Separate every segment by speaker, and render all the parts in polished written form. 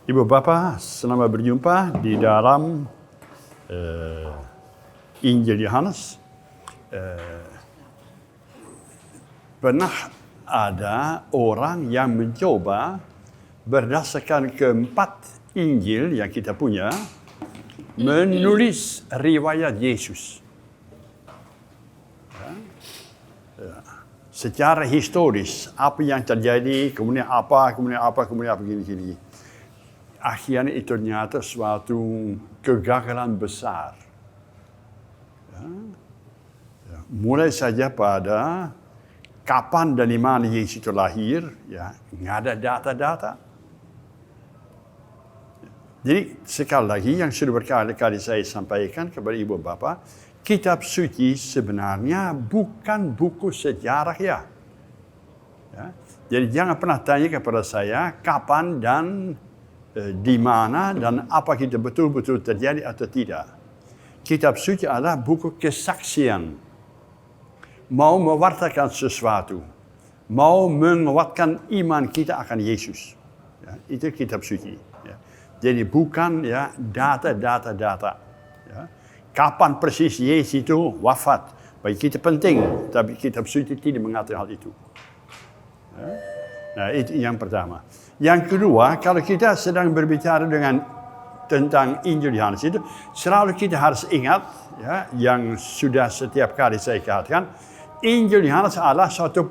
Speaker 1: Ibu Bapa, selamat berjumpa di dalam Injil Yohanes. Pernah ada orang yang mencoba berdasarkan keempat Injil yang kita punya, menulis riwayat Yesus. Secara historis, apa yang terjadi, kemudian apa, gini. Akhirnya itu ternyata suatu kegagalan besar. Mulai saja pada kapan dan di mana Yesus itu lahir, nggak ada data-data. Jadi sekali lagi yang sudah berkali-kali saya sampaikan kepada ibu bapa, kitab suci sebenarnya bukan buku sejarah ya. Jadi jangan pernah tanya kepada saya kapan dan di mana dan apa kita betul-betul terjadi atau tidak. Kitab suci adalah buku kesaksian. Mau mewartakan sesuatu. Mau menguatkan iman kita akan Yesus. Itu kitab suci. Jadi bukan data. Kapan persis Yesus itu wafat. Bagi kita penting. Tapi kitab suci tidak mengatur hal itu. Nah, itu yang pertama. Yang kedua, kalau kita sedang berbicara tentang Injil Yohanes itu, selalu kita harus ingat, yang sudah setiap kali saya katakan, Injil Yohanes adalah suatu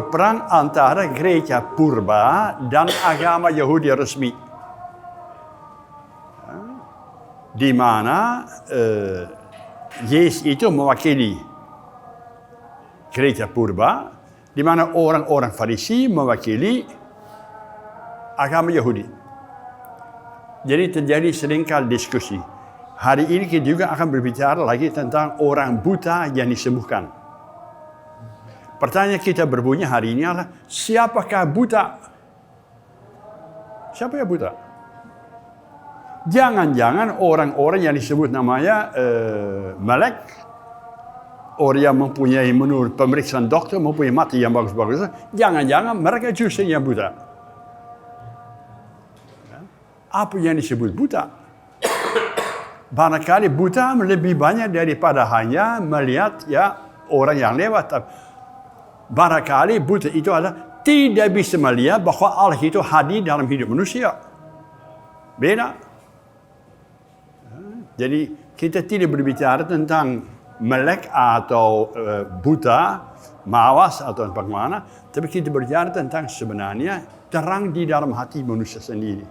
Speaker 1: perang antara gereja purba dan agama Yahudi resmi. Di mana Yesus itu mewakili gereja purba, di mana orang-orang Farisi mewakili agama Yahudi. Jadi terjadi seringkali diskusi. Hari ini kita juga akan berbicara lagi tentang orang buta yang disembuhkan. Pertanyaan kita berbunyi hari ini adalah, siapakah buta? Siapa yang buta? Jangan-jangan orang-orang yang disebut namanya melek, orang yang mempunyai menurut pemeriksaan dokter mempunyai mata yang bagus-bagus, jangan-jangan mereka justru yang buta. Apa yang disebut buta? Barangkali buta lebih banyak daripada hanya melihat orang yang lewat. Barangkali buta itu adalah tidak bisa melihat bahwa Allah itu hadir dalam hidup manusia. Beda. Jadi kita tidak berbicara tentang melek atau buta, mawas atau bagaimana, tapi kita berbicara tentang sebenarnya terang di dalam hati manusia sendiri.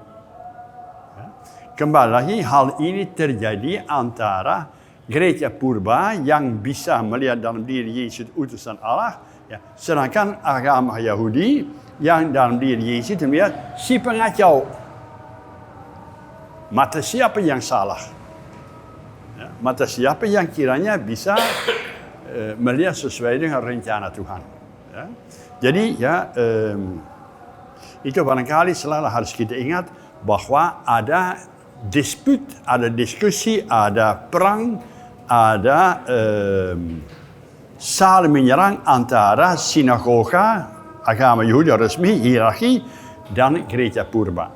Speaker 1: Kembali lagi, hal ini terjadi antara gereja purba yang bisa melihat dalam diri Yesus utusan Allah, sedangkan agama Yahudi yang dalam diri Yesus melihat si pengacau. Mata siapa yang salah? Mata siapa yang kiranya bisa melihat sesuai dengan rencana Tuhan. Jadi itu barangkali selalu harus kita ingat bahwa ada disput, ada diskusi, ada perang, ada saling menyerang antara sinagoga, agama Yahudi resmi, hierarki, dan gereja purba.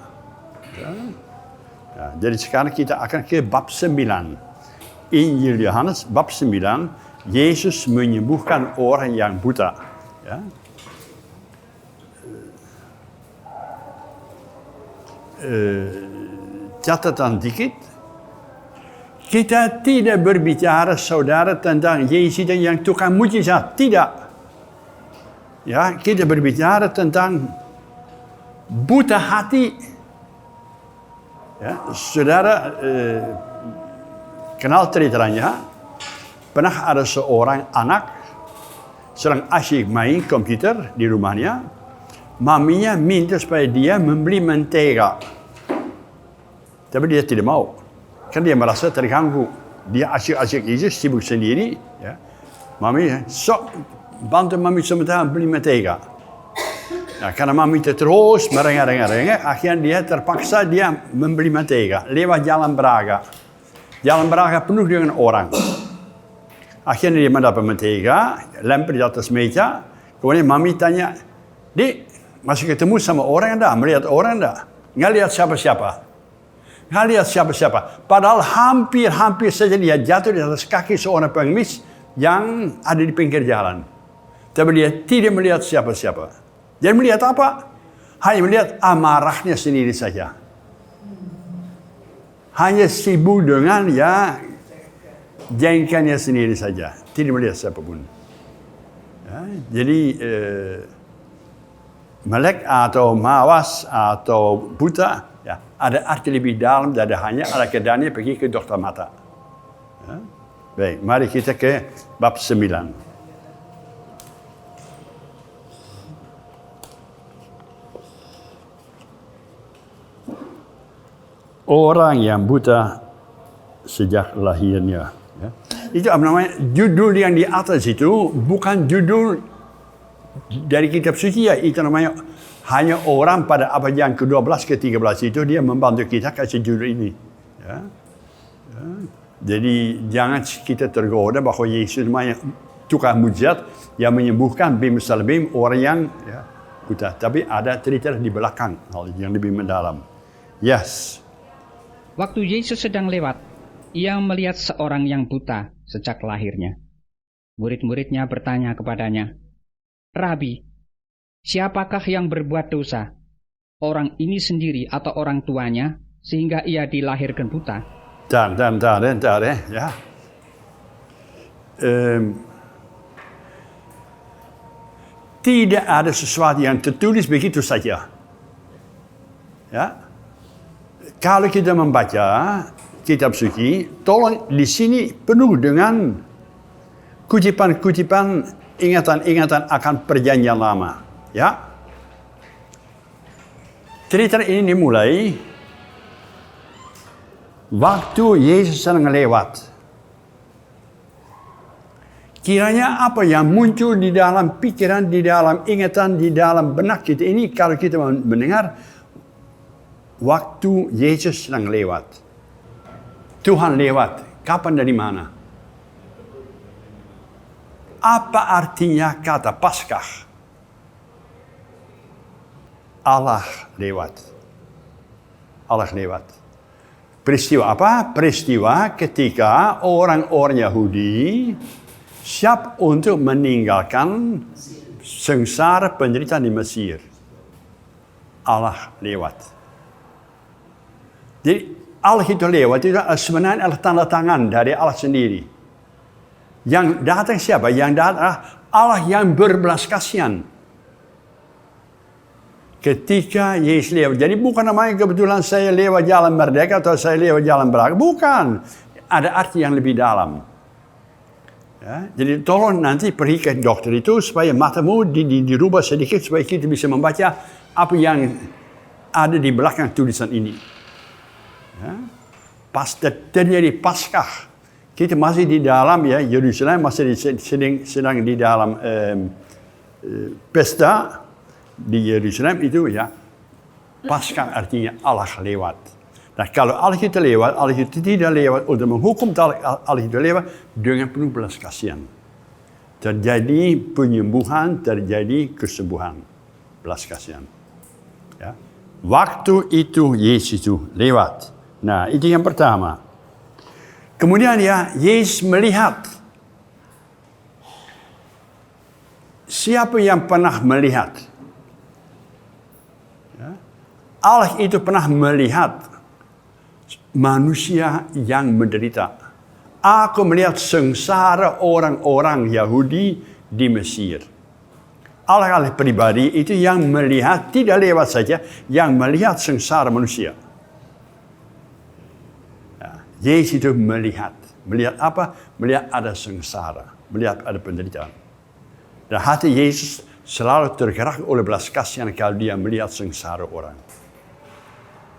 Speaker 1: Jadi sekarang kita akan ke bab 9. Injil Yohanes bab 9, Yesus menyembuhkan orang yang buta. Catatan dikit, kita tidak berbicara saudara tentang Yesus yang tukang mujizat, tidak. Kita berbicara tentang buta hati. Saudara kenal ceritanya, pernah ada seorang anak sedang asyik main komputer di rumahnya, maminya minta supaya dia membeli mentega. Tapi dia tidak mau, karena dia merasa terganggu. Dia asyik-asyik aja, sibuk sendiri. Mami, bantu mami sementara beli mentega. Nah, karena mami terus merengek-rengek, akhirnya dia terpaksa dia membeli mentega lewat Jalan Braga. Jalan Braga penuh dengan orang. Akhirnya dia mendapat mentega, lempar di atas meja. Kemudian mami tanya, "Dik, Masih ketemu sama orang enggak? Melihat orang enggak? Nggak lihat siapa-siapa. Nggak lihat siapa-siapa. Padahal hampir saja dia jatuh di atas kaki seorang pengemis yang ada di pinggir jalan. Tapi dia tidak melihat siapa-siapa. Dia melihat apa? Hanya melihat amarahnya sendiri saja. Hanya sibuk dengan jengkelnya sendiri saja. Tidak melihat siapapun. Ya, jadi melek atau mawas atau buta, ya, ada arti lebih dalam dari hanya ada keadaannya pergi ke dokter mata. Ya. Baik, mari kita ke bab 9. Orang yang buta sejak lahirnya. Ya. Itu apa namanya? Judul yang di atas itu bukan judul dari kitab suci, ya. Itu namanya hanya orang pada abad yang ke-12 ke-13 itu dia membantu kita kasih judul ini. Ya. Ya. Jadi jangan kita tergoda bahwa Yesus namanya tukang mujizat yang menyembuhkan bim orang yang buta. Tapi ada cerita di belakang hal yang lebih mendalam. Yes.
Speaker 2: Waktu Yesus sedang lewat, ia melihat seorang yang buta sejak lahirnya. Murid-muridnya bertanya kepadanya, "Rabi, siapakah yang berbuat dosa? Orang ini sendiri atau orang tuanya sehingga ia dilahirkan buta?"
Speaker 1: Ya. Tidak ada sesuatu yang tertulis begitu saja. Ya. Kalau kita membaca kitab suci, tolong di sini penuh dengan kutipan-kutipan ingatan-ingatan akan perjanjian lama. Ya. Cerita ini dimulai waktu Yesus sedang lewat. Kiranya apa yang muncul di dalam pikiran, di dalam ingatan, di dalam benak kita ini kalau kita mendengar waktu Yesus sedang lewat. Tuhan lewat. Kapan, dari mana? Apa artinya kata Paskah? Allah lewat. Allah lewat. Peristiwa apa? Peristiwa ketika orang-orang Yahudi siap untuk meninggalkan sengsara penderitaan di Mesir. Allah lewat. Jadi Allah itu lewat, itu sebenarnya adalah tanda tangan dari Allah sendiri. Yang datang siapa? Yang datang Allah yang berbelas kasihan. Ketika Yesus lewat. Jadi bukan namanya kebetulan saya lewat jalan merdeka atau saya lewat jalan Braga. Bukan. Ada arti yang lebih dalam. Ya, jadi tolong nanti pergi ke dokter itu supaya matamu dirubah sedikit supaya kita bisa membaca apa yang ada di belakang tulisan ini. Ya. Pas terjadi Paskah, kita masih di dalam Yerusalem masih sedang di dalam pesta di Yerusalem itu Paskah artinya Allah lewat. Nah kalau Allah itu lewat, Allah itu tidak lewat untuk menghukum, Allah itu lewat dengan penuh belas kasihan. Terjadi penyembuhan, terjadi kesembuhan, belas kasihan. Ya. Waktu itu Yesus itu lewat. Nah, itu yang pertama. Kemudian Yesus melihat. Siapa yang pernah melihat? Ya. Allah itu pernah melihat manusia yang menderita. Aku melihat sengsara orang-orang Yahudi di Mesir. Allah pribadi itu yang melihat, tidak lewat saja, yang melihat sengsara manusia. Yesus itu melihat. Melihat apa? Melihat ada sengsara. Melihat ada penderitaan. Dan hati Yesus selalu tergerak oleh belas kasihan kalau dia melihat sengsara orang.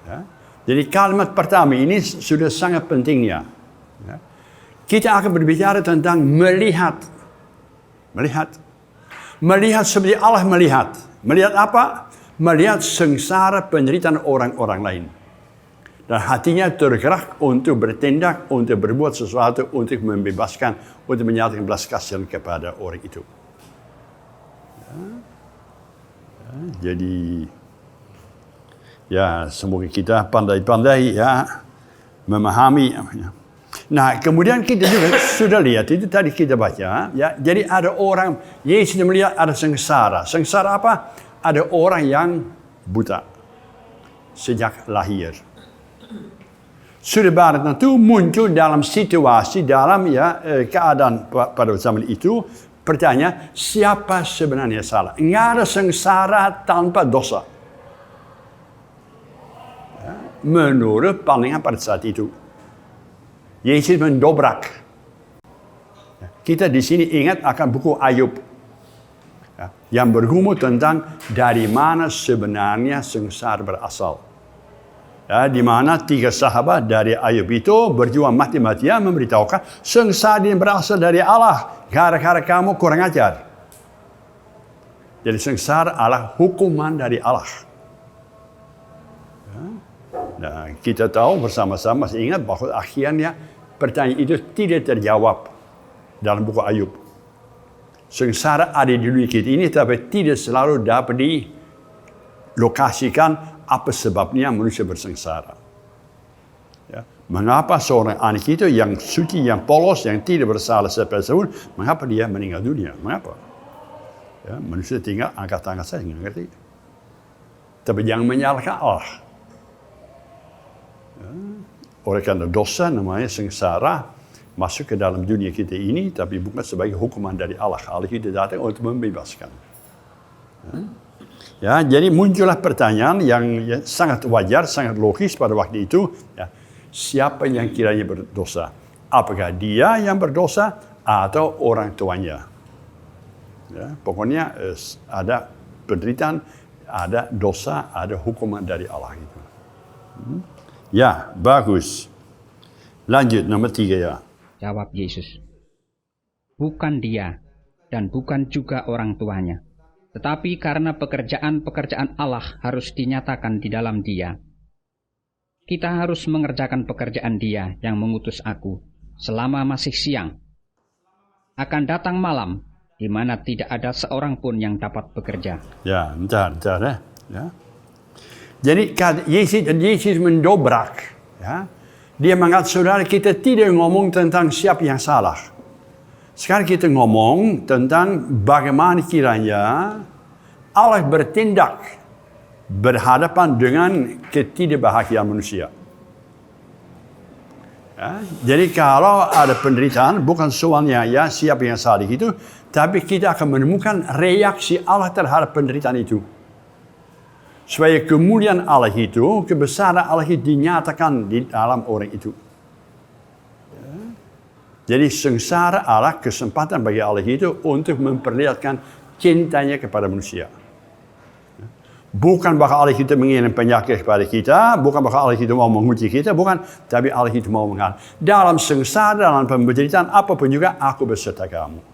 Speaker 1: Ya. Jadi kalimat pertama ini sudah sangat pentingnya. Ya. Kita akan berbicara tentang melihat. Melihat. Melihat seperti Allah melihat. Melihat apa? Melihat sengsara penderitaan orang-orang lain. Dan hatinya tergerak untuk bertindak, untuk berbuat sesuatu, untuk membebaskan, untuk menyatakan belas kasihan kepada orang itu. Ya. Ya. Jadi ya semoga kita pandai-pandai ya memahami. Nah, kemudian kita juga sudah lihat itu tadi kita baca ya. Jadi ada orang Yesus melihat ada sengsara. Sengsara apa? Ada orang yang buta sejak lahir. Sudah barang tentu muncul dalam situasi dalam keadaan pada zaman itu pertanyaan siapa sebenarnya salah? Enggak ada sengsara tanpa dosa. Menurut pandangan pada saat itu. Yesus mendobrak. Kita di sini ingat akan buku Ayub. Yang bergumul tentang dari mana sebenarnya sengsara berasal. Di mana 3 sahabat dari Ayub itu berjuang mati-matian memberitahukan sengsara ini berasal dari Allah. Gara-gara kamu kurang ajar. Jadi sengsara adalah hukuman dari Allah. Nah, kita tahu bersama-sama masih ingat bahwa akhirnya pertanyaan itu tidak terjawab dalam buku Ayub. Sengsara ada di dunia kita ini tapi tidak selalu dapat dilokasikan apa sebabnya manusia bersengsara. Ya. Mengapa seorang anak itu yang suci, yang polos, yang tidak bersalah sepenuhnya, mengapa dia meninggal dunia? Mengapa? Ya, manusia tinggal angkat tangan saya, nggak ngerti. Tapi jangan menyalahkan Allah. Ya. Oleh karena dosa namanya sengsara masuk ke dalam dunia kita ini, tapi bukan sebagai hukuman dari Allah. Allah itu datang untuk membebaskan. Ya, jadi muncullah pertanyaan yang sangat wajar, sangat logis pada waktu itu. Ya, siapa yang kiranya berdosa? Apakah dia yang berdosa atau orang tuanya? Ya, pokoknya ada penderitaan, ada dosa, ada hukuman dari Allah itu. Ya, bagus. Lanjut, nomor 3 ya.
Speaker 2: Jawab Yesus. Bukan dia dan bukan juga orang tuanya. Tetapi karena pekerjaan-pekerjaan Allah harus dinyatakan di dalam dia. Kita harus mengerjakan pekerjaan dia yang mengutus aku selama masih siang. Akan datang malam di mana tidak ada seorang pun yang dapat bekerja.
Speaker 1: Ya, bentar ya. Jadi Yesus mendobrak. Ya. Dia mengatakan, saudara kita tidak ngomong tentang siapa yang salah. Sekarang kita ngomong tentang bagaimana kiranya Allah bertindak berhadapan dengan ketidakbahagiaan manusia. Ya, jadi kalau ada penderitaan, bukan soalnya ya siapa yang salah itu, tapi kita akan menemukan reaksi Allah terhadap penderitaan itu. Supaya kemuliaan Allah itu, kebesaran Allah itu dinyatakan di dalam orang itu. Ya. Jadi sengsara adalah kesempatan bagi Allah itu untuk memperlihatkan cintanya kepada manusia. Ya. Bukan bahwa Allah itu mengirim penyakit kepada kita, bukan bahwa Allah itu mau menguji kita, bukan. Tapi Allah itu mau mengatakan, dalam sengsara, dalam penderitaan, apapun juga, aku beserta kamu.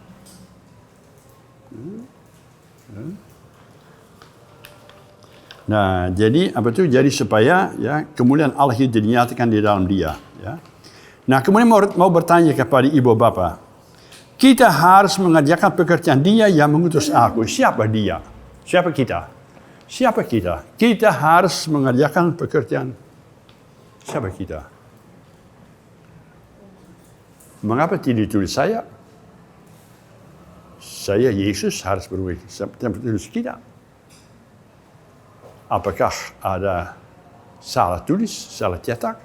Speaker 1: Nah, jadi apa itu? Jadi supaya ya kemuliaan Allah itu dinyatakan di dalam dia. Ya. Nah, kemudian mau bertanya kepada ibu bapa, kita harus mengerjakan pekerjaan dia yang mengutus aku. Siapa dia? Siapa kita? Siapa kita? Kita harus mengerjakan pekerjaan. Siapa kita? Mengapa tidak ditulis saya? Saya Yesus harus berwujud. Tulis kita. Apakah ada salah tulis, salah cetak?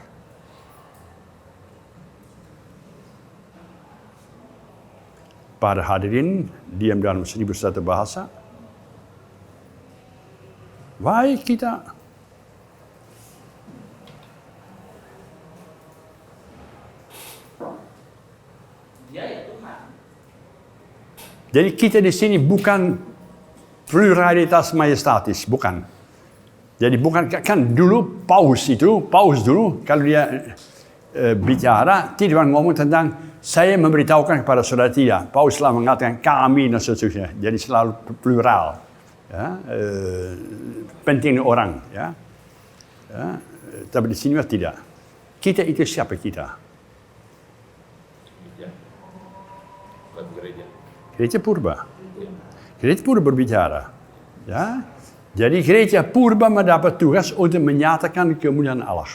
Speaker 1: Para hadirin diam dalam 1001 bahasa. Baik kita. Jadi kita di sini bukan pluralitas majestatis, bukan. Jadi bukan kan dulu Paus dulu kalau dia bicara tidak ngomong tentang saya memberitahukan kepada saudara tidak. Paus selalu mengatakan kami dan seterusnya. Jadi selalu plural. Ya, penting orang. Ya. Ya, tapi di sini tidak. Kita itu siapa kita? Gereja purba. Gereja purba berbicara. Ya. Jadi gereja purba mendapat tugas untuk menyatakan kemuliaan Allah.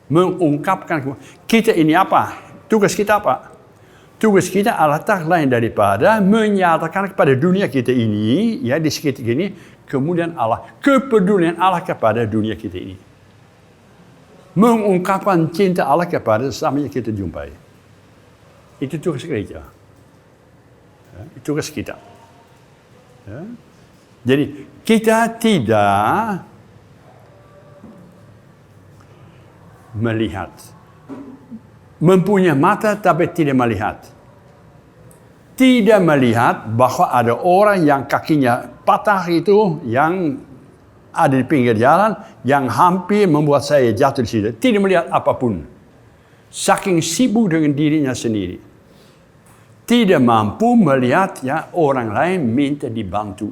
Speaker 1: Mengungkapkan kita ini apa? Tugas kita apa? Tugas kita adalah tak lain daripada menyatakan kepada dunia kita ini, ya di sekitar ini, kemuliaan Allah, kepedulian Allah kepada dunia kita ini. Mengungkapkan cinta Allah kepada sesama yang kita jumpai. Itu tugas gereja. Ya, itu tugas kita. Ya. Jadi kita tidak melihat. Mempunyai mata tapi tidak melihat. Tidak melihat bahwa ada orang yang kakinya patah itu, yang ada di pinggir jalan, yang hampir membuat saya jatuh di situ. Tidak melihat apapun. Saking sibuk dengan dirinya sendiri. Tidak mampu melihat ya orang lain minta dibantu.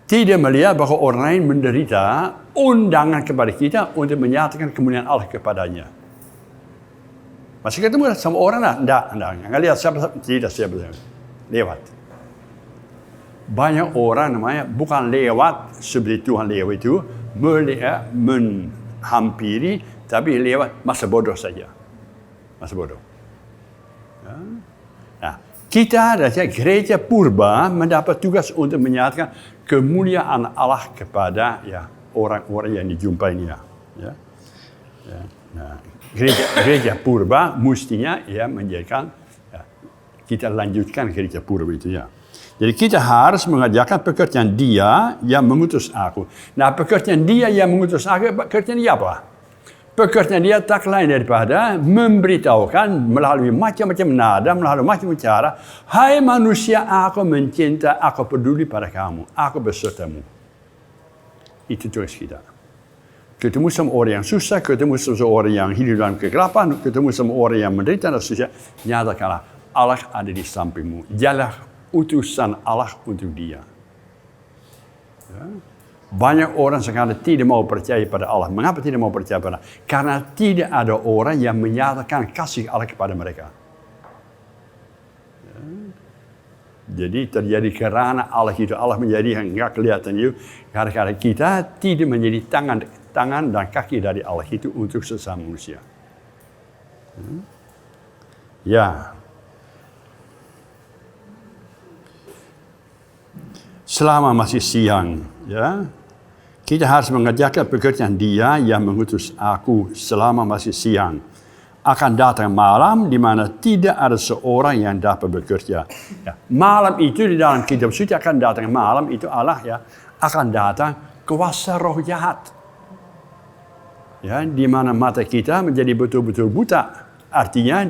Speaker 1: Tidak melihat bahwa orang lain menderita, undangan kepada kita untuk menyatakan kemuliaan Allah kepadanya. Masih ketemu sama orang lah? Enggak lihat siapa, tidak siapa. Lewat. Banyak orang namanya bukan lewat seperti Tuhan lewat itu, melihat, menghampiri, tapi lewat masa bodoh saja. Masa bodoh. Ya. Nah, kita adalah gereja purba mendapat tugas untuk menyatakan kemuliaan Allah kepada ya orang-orang yang dijumpainya. Ya. Ya. Nah, gereja purba mestinya ya menjadikan ya, kita lanjutkan gereja purba itu ya. Jadi kita harus mengerjakan pekerjaan Dia yang mengutus aku. Nah, pekerjaan Dia yang mengutus aku, pekerjaan Dia apa? Pekerjaan Dia tak lain daripada memberitahukan melalui macam-macam nada, melalui macam-macam cara, hai manusia, aku mencinta, aku peduli pada kamu, aku besertamu. Itu tugas kita. Ketemu sama orang yang susah, ketemu sama orang yang hidup dalam kegelapan, ketemu sama orang yang menderita dan susah, nyatakanlah Allah ada di sampingmu. Jalah utusan Allah untuk dia. Ya. Banyak orang sekarang tidak mau percaya pada Allah. Mengapa tidak mau percaya pada Allah? Karena tidak ada orang yang menyatakan kasih Allah kepada mereka. Ya. Jadi terjadi kerana Allah itu, Allah menjadi yang enggak kelihatan itu. Karena kita tidak menjadi tangan dan kaki dari Allah itu untuk sesama manusia. Ya. Selama masih siang, ya, kita harus mengerjakan pekerjaan Dia yang mengutus aku selama masih siang. Akan datang malam di mana tidak ada seorang yang dapat bekerja. Ya. Malam itu di dalam kitab suci akan datang malam itu Allah ya akan datang kuasa roh jahat. Ya, di mana mata kita menjadi betul-betul buta. Artinya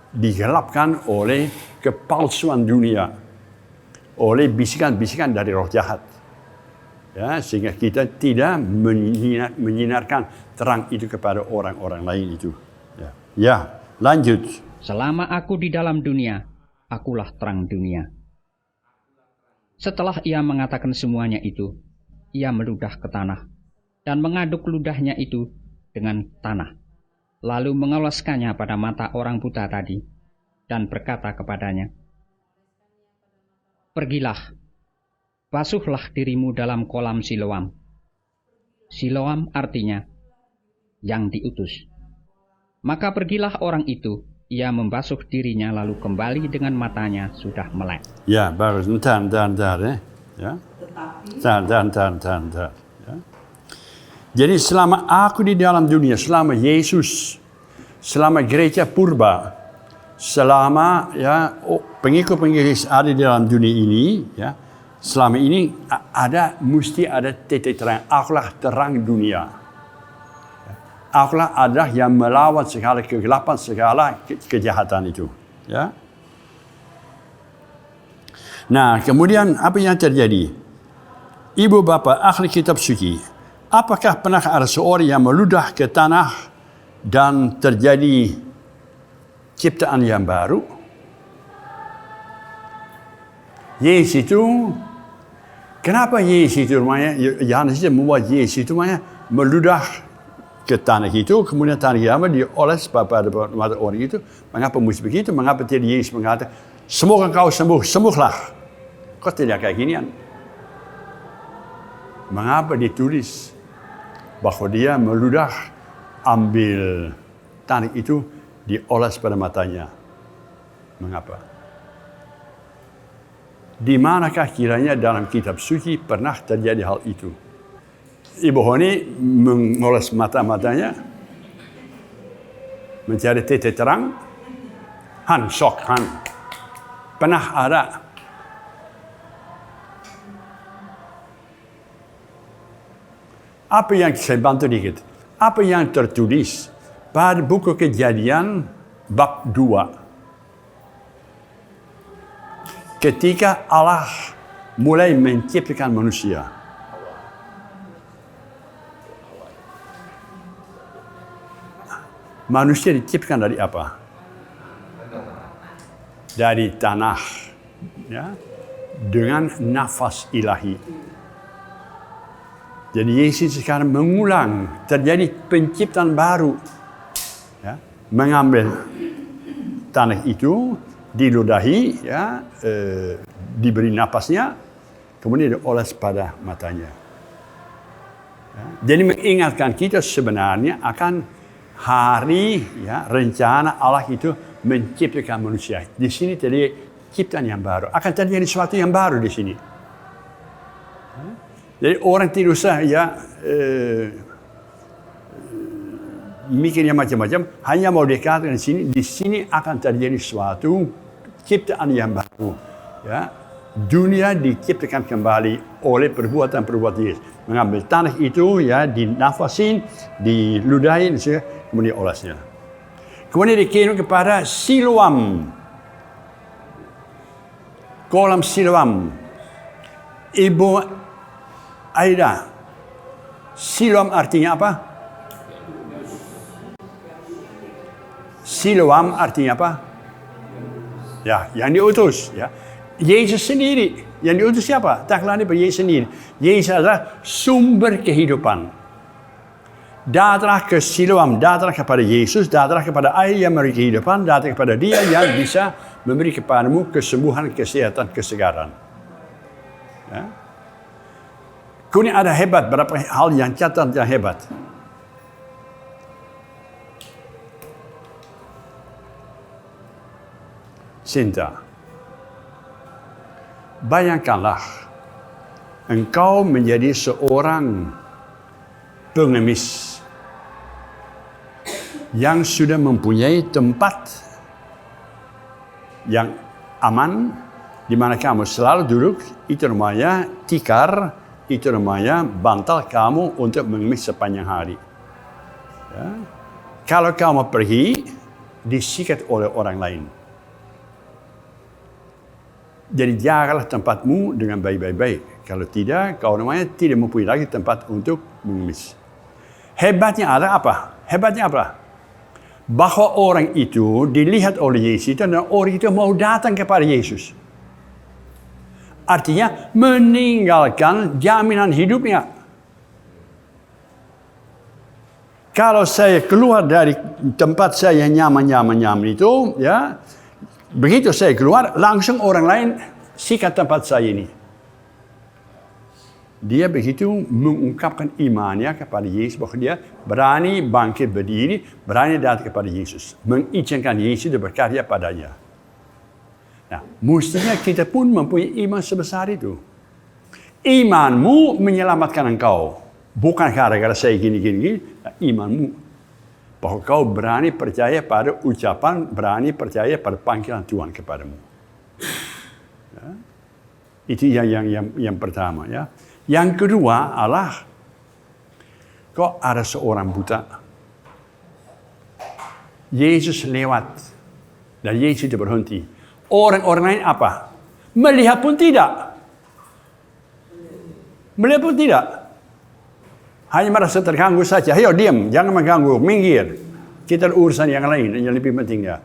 Speaker 1: digelapkan oleh kepalsuan dunia, oleh bisikan-bisikan dari roh jahat. Ya, sehingga kita tidak menyinarkan terang itu kepada orang-orang lain itu. Ya, lanjut.
Speaker 2: Selama aku di dalam dunia, akulah terang dunia. Setelah ia mengatakan semuanya itu, ia meludah ke tanah dan mengaduk ludahnya itu dengan tanah. Lalu mengoloskannya pada mata orang buta tadi dan berkata kepadanya, "Pergilah, basuhlah dirimu dalam kolam Siloam." Siloam artinya yang diutus. Maka pergilah orang itu, ia membasuh dirinya lalu kembali dengan matanya sudah melek.
Speaker 1: Ya, baru entar. Ya. Entar. Ya. Jadi selama aku di dalam dunia, selama Yesus, selama gereja purba, selama ya pengikut-pengikut ada di dalam dunia ini, ya, selama ini mesti ada titik terang. Akulah terang dunia. Akulah adalah yang melawan segala kegelapan, segala kejahatan itu. Ya. Nah, kemudian apa yang terjadi? Ibu bapa ahli kitab suci, apakah pernah ada seorang yang meludah ke tanah dan terjadi ciptaan yang baru? Yesus itu, kenapa Yesus itu namanya, Yohanes itu membuat Yesus itu namanya meludah ke tanah itu, kemudian tanah itu dioles pada mata orang itu. Mengapa mesti begitu? Mengapa tidak Yesus mengatakan, Semoga kau sembuh, sembuhlah. Kok tidak kayak ginian? Mengapa ditulis bahwa dia meludah, ambil tanah itu, dioles pada matanya? Mengapa? Di manakah kiranya dalam kitab suci pernah terjadi hal itu? Ibu Honi mengoles mata-matanya, mencari titik terang. Han, sok, Han. Pernah ada. Apa yang saya bantu dikit? Apa yang tertulis pada buku Kejadian bab 2? Ketika Allah mulai menciptakan manusia. Manusia diciptakan dari apa? Dari tanah. Ya, dengan nafas ilahi. Jadi Yesus sekarang mengulang, terjadi penciptaan baru. Ya, mengambil tanah itu, diludahi, ya, diberi napasnya, kemudian dioles pada matanya. Ya, jadi mengingatkan kita sebenarnya akan hari, ya, rencana Allah itu menciptakan manusia. Di sini terjadi ciptaan yang baru. Akan terjadi sesuatu yang baru di sini. Jadi orang tidak usah mikirnya macam-macam. Hanya mau dikatakan di sini akan terjadi sesuatu ciptaan yang baru. Ya, dunia diciptakan kembali oleh perbuatan-perbuatan Yesus. Mengambil tanah itu, ya, dinafasin, diludahin, kemudian olesnya. Kemudian dikirim kepada Siloam. Kolam Siloam. Ibu Aida, Siloam artinya apa? Siloam artinya apa? Ya, yang diutus. Ya. Yesus sendiri. Yang diutus siapa? Taklah daripada Yesus sendiri. Yesus adalah sumber kehidupan. Datanglah ke Siloam, datanglah kepada Yesus, datanglah kepada air yang memberi kehidupan, datanglah kepada Dia yang bisa memberi kepadamu kesembuhan, kesehatan, kesegaran. Ya. Kemudian ada hebat, berapa hal yang catatan yang hebat. Sinta, bayangkanlah engkau menjadi seorang pengemis yang sudah mempunyai tempat yang aman di mana kamu selalu duduk, itu namanya tikar. Itu namanya bantal kamu untuk mengemis sepanjang hari. Ya. Kalau kamu pergi, disikat oleh orang lain. Jadi jagalah tempatmu dengan baik-baik. Kalau tidak, kau namanya tidak mempunyai lagi tempat untuk mengemis. Hebatnya ada apa? Hebatnya apa? Bahwa orang itu dilihat oleh Yesus dan orang itu mau datang kepada Yesus. Artinya meninggalkan jaminan hidupnya. Kalau saya keluar dari tempat saya nyaman itu, ya, begitu saya keluar, langsung orang lain sikat tempat saya ini. Dia begitu mengungkapkan imannya kepada Yesus, bahwa dia berani bangkit berdiri, berani datang kepada Yesus, mengizinkan Yesus berkarya padanya. Nah, mestinya kita pun mempunyai iman sebesar itu. Imanmu menyelamatkan engkau. Bukan gara-gara saya gini. Imanmu. Bahwa kau berani percaya pada ucapan, berani percaya pada panggilan Tuhan kepadamu. Ya. Itu yang pertama. Ya. Yang kedua adalah, kok ada seorang buta. Yesus lewat. Dan Yesus itu berhenti. Orang-orang lain apa? Melihat pun tidak. Melihat pun tidak. Hanya merasa terganggu saja. Ayo diam, jangan mengganggu, minggir. Kita ada urusan yang lain, yang lebih pentingnya.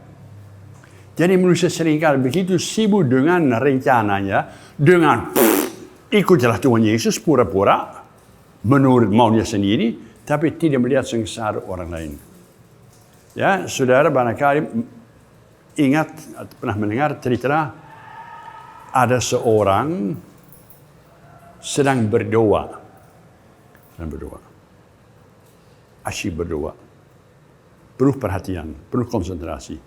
Speaker 1: Jadi manusia seringkali begitu sibuk dengan rencananya, dengan ikutlah Tuhan Yesus pura-pura, menurut maunya sendiri, tapi tidak melihat sengsara orang lain. Ya, saudara, barangkali ingat, pernah mendengar cerita ada seorang sedang berdoa. Asyik berdoa. Penuh perhatian, penuh konsentrasi.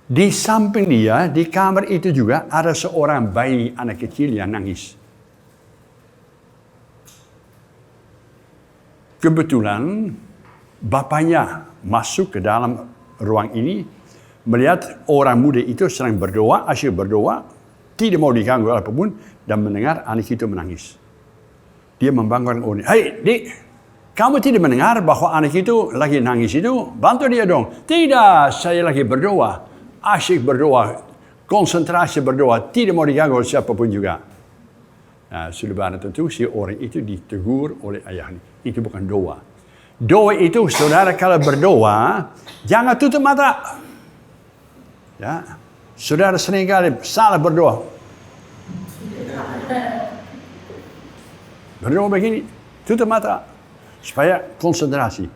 Speaker 1: Di samping dia, di kamar itu juga ada seorang bayi anak kecil yang nangis. Kebetulan bapaknya masuk ke dalam ruang ini, melihat orang muda itu sedang berdoa, asyik berdoa, tidak mau diganggu apapun, dan mendengar anak itu menangis. Dia membangunkan orang, "Hei, Dik, kamu tidak mendengar bahwa anak itu lagi nangis itu? Bantu dia dong." "Tidak, saya lagi berdoa, asyik berdoa, konsentrasi berdoa, tidak mau diganggu oleh siapapun juga." Nah, sudah barang tentu si orang itu ditegur oleh ayahnya. Itu bukan doa. Doa itu, saudara, kalau berdoa, jangan tutup mata. Ya, saudara seringkali salah berdoa. Berdoa begini, tutup mata supaya konsentrasi.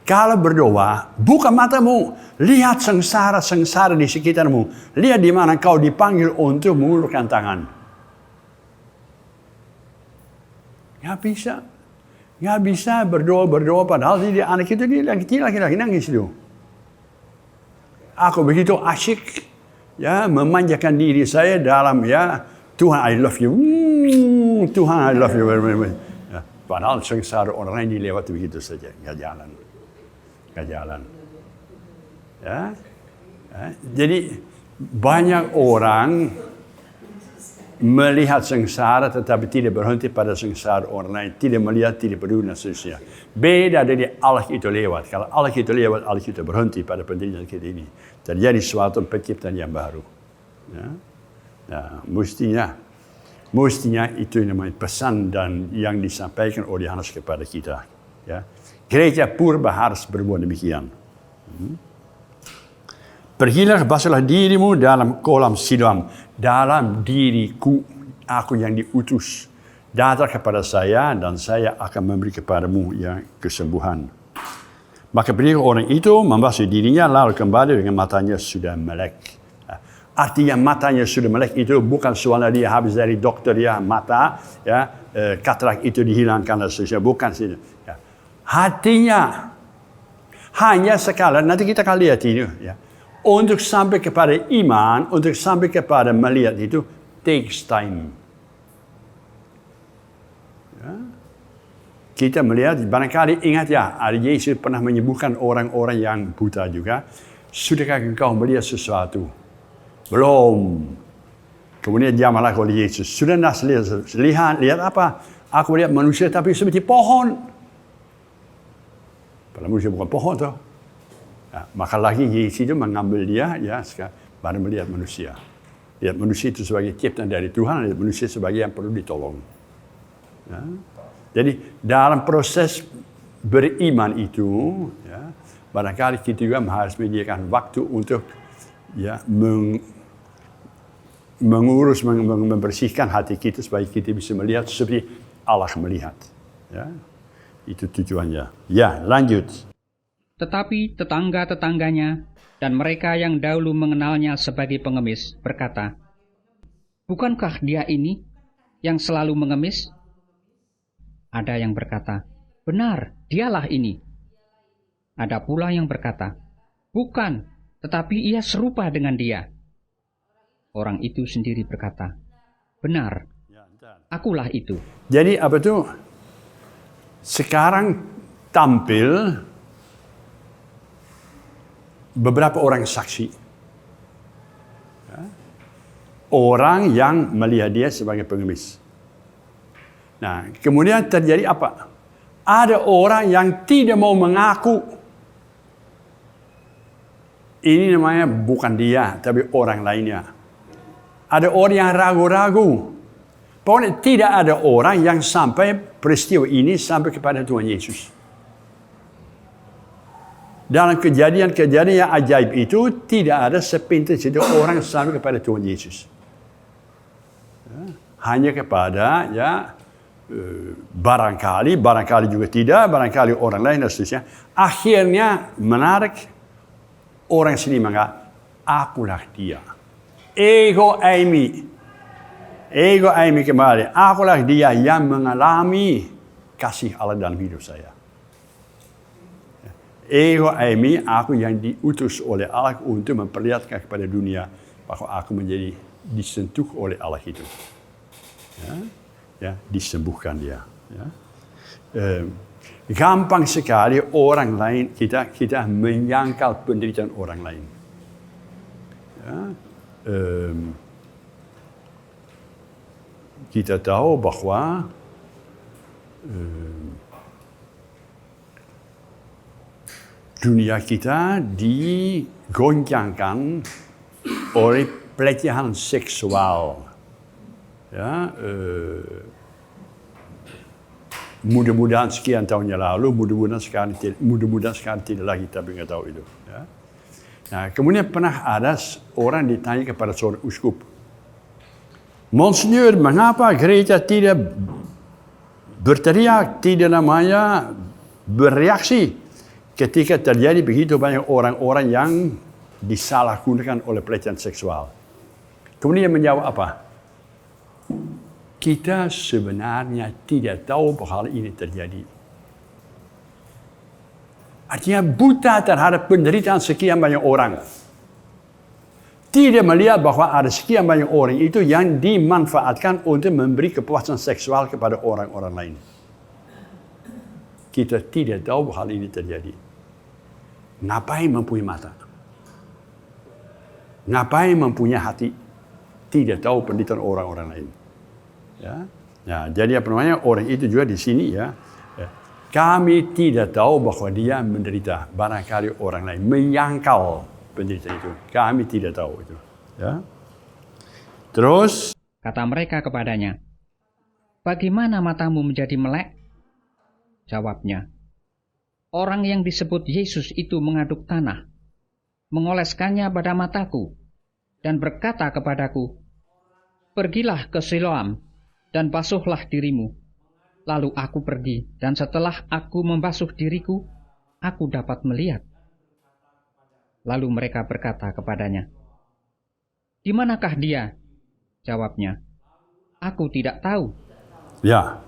Speaker 1: Kalau berdoa, buka matamu, lihat sengsara di sekitarmu, lihat di mana kau dipanggil untuk mengulurkan tangan. Nggak bisa berdoa padahal dia anak itu dia lagi nangis itu. Aku begitu asyik ya memanjakan diri saya dalam ya Tuhan I love you. Tuhan I love you. Ya, padahal sengsara orang lain dilewati begitu saja, nggak jalan. Ya. Jadi banyak orang melihat sengsara tetapi tidak berhenti pada sengsara orang lain, tidak melihat, tidak peduli dan seterusnya. Beda dari Allah itu lewat. Kalau Allah itu lewat, Allah itu berhenti pada pendirian kita ini. Terjadi suatu penciptaan yang baru. Ya. Nah, mestinya itu namanya pesan dan yang disampaikan oleh Yohanes kepada kita. Ya. Gereja purba harus berbuat demikian. Pergilah, basuhlah dirimu dalam kolam Siloam. Dalam diriku, aku yang diutus. Datang kepada saya dan saya akan memberi kepadamu ya kesembuhan. Maka pergi orang itu membasuh dirinya lalu kembali dengan matanya sudah melek. Artinya matanya sudah melek itu bukan soalnya dia habis dari dokter ya mata ya katarak itu dihilangkan dan seterusnya, bukan sih. Ya. Hatinya hanya sekali nanti kita akan lihat ini ya. Untuk sampai kepada iman, untuk sampai kepada melihat itu takes time. Ya. Kita melihat, barangkali ingat ya, ada Yesus pernah menyembuhkan orang-orang yang buta juga. Sudahkah engkau melihat sesuatu? Belum. Kemudian diamalkan oleh Yesus. Sudah lihat apa? Aku lihat manusia tapi seperti pohon. Padahal manusia bukan pohon tuh. Ya, maka lagi Yesus itu mengambil dia, ya, baru melihat manusia. Lihat manusia itu sebagai ciptaan dari Tuhan, lihat manusia sebagai yang perlu ditolong. Ya. Jadi dalam proses beriman itu, ya, barangkali kita juga harus menyediakan waktu untuk ya, mengurus, membersihkan hati kita supaya kita bisa melihat seperti Allah melihat. Ya. Itu tujuannya. Ya, lanjut.
Speaker 2: Tetapi tetangga-tetangganya dan mereka yang dahulu mengenalnya sebagai pengemis berkata, "Bukankah dia ini yang selalu mengemis?" Ada yang berkata, "Benar, dialah ini." Ada pula yang berkata, "Bukan, tetapi ia serupa dengan dia." Orang itu sendiri berkata, "Benar, akulah itu."
Speaker 1: Jadi apa itu? Sekarang tampil beberapa orang saksi. Ya. Orang yang melihat dia sebagai pengemis. Nah, kemudian terjadi apa? Ada orang yang tidak mau mengaku. Ini namanya bukan dia, tapi orang lainnya. Ada orang yang ragu-ragu. Pokoknya tidak ada orang yang sampai peristiwa ini sampai kepada Tuhan Yesus. Dalam kejadian-kejadian yang ajaib itu tidak ada sepintas itu orang sampai kepada Tuhan Yesus. Ya, hanya kepada ya barangkali juga tidak, barangkali orang lain dan seterusnya. Akhirnya menarik orang sini mengatakan, akulah dia. Ego Amy kembali. Akulah dia yang mengalami kasih Allah dalam hidup saya. Ego Amy, aku yang diutus oleh Allah untuk memperlihatkan kepada dunia bahwa aku menjadi disentuh oleh Allah itu. Disembuhkan dia. Gampang sekali orang lain kita menyangkal penderitaan orang lain. Kita tahu bahwa dunia kita digoncangkan oleh pelecehan seksual. Mudah-mudahan sekian tahun yang lalu, mudah-mudahan sekarang tidak lagi, tapi nggak tahu itu. Nah, kemudian pernah ada orang ditanya kepada seorang uskup, Monsignor, mengapa gereja tidak berteriak, tidak bereaksi ketika terjadi begitu banyak orang-orang yang disalahgunakan oleh pelecehan seksual? Kemudian dia menjawab apa? Kita sebenarnya tidak tahu bahwa hal ini terjadi. Artinya buta terhadap penderitaan sekian banyak orang. Tidak melihat bahwa ada sekian banyak orang itu yang dimanfaatkan untuk memberi kepuasan seksual kepada orang-orang lain. Kita tidak tahu bahwa hal ini terjadi. Ngapain mempunyai mata? Ngapain mempunyai hati? Tidak tahu penderitaan orang-orang lain. Jadi orang itu juga di sini kami tidak tahu bahwa dia menderita. Barangkali orang lain menyangkal penderitaan itu. Kami tidak tahu itu. Terus
Speaker 2: Kata mereka kepadanya, "Bagaimana matamu menjadi melek?" Jawabnya, "Orang yang disebut Yesus itu mengaduk tanah, mengoleskannya pada mataku, dan berkata kepadaku, 'Pergilah ke Siloam, dan basuhlah dirimu.' Lalu aku pergi, dan setelah aku membasuh diriku, aku dapat melihat." Lalu mereka berkata kepadanya, "Di manakah dia?" Jawabnya, "Aku tidak tahu."
Speaker 1: Ya.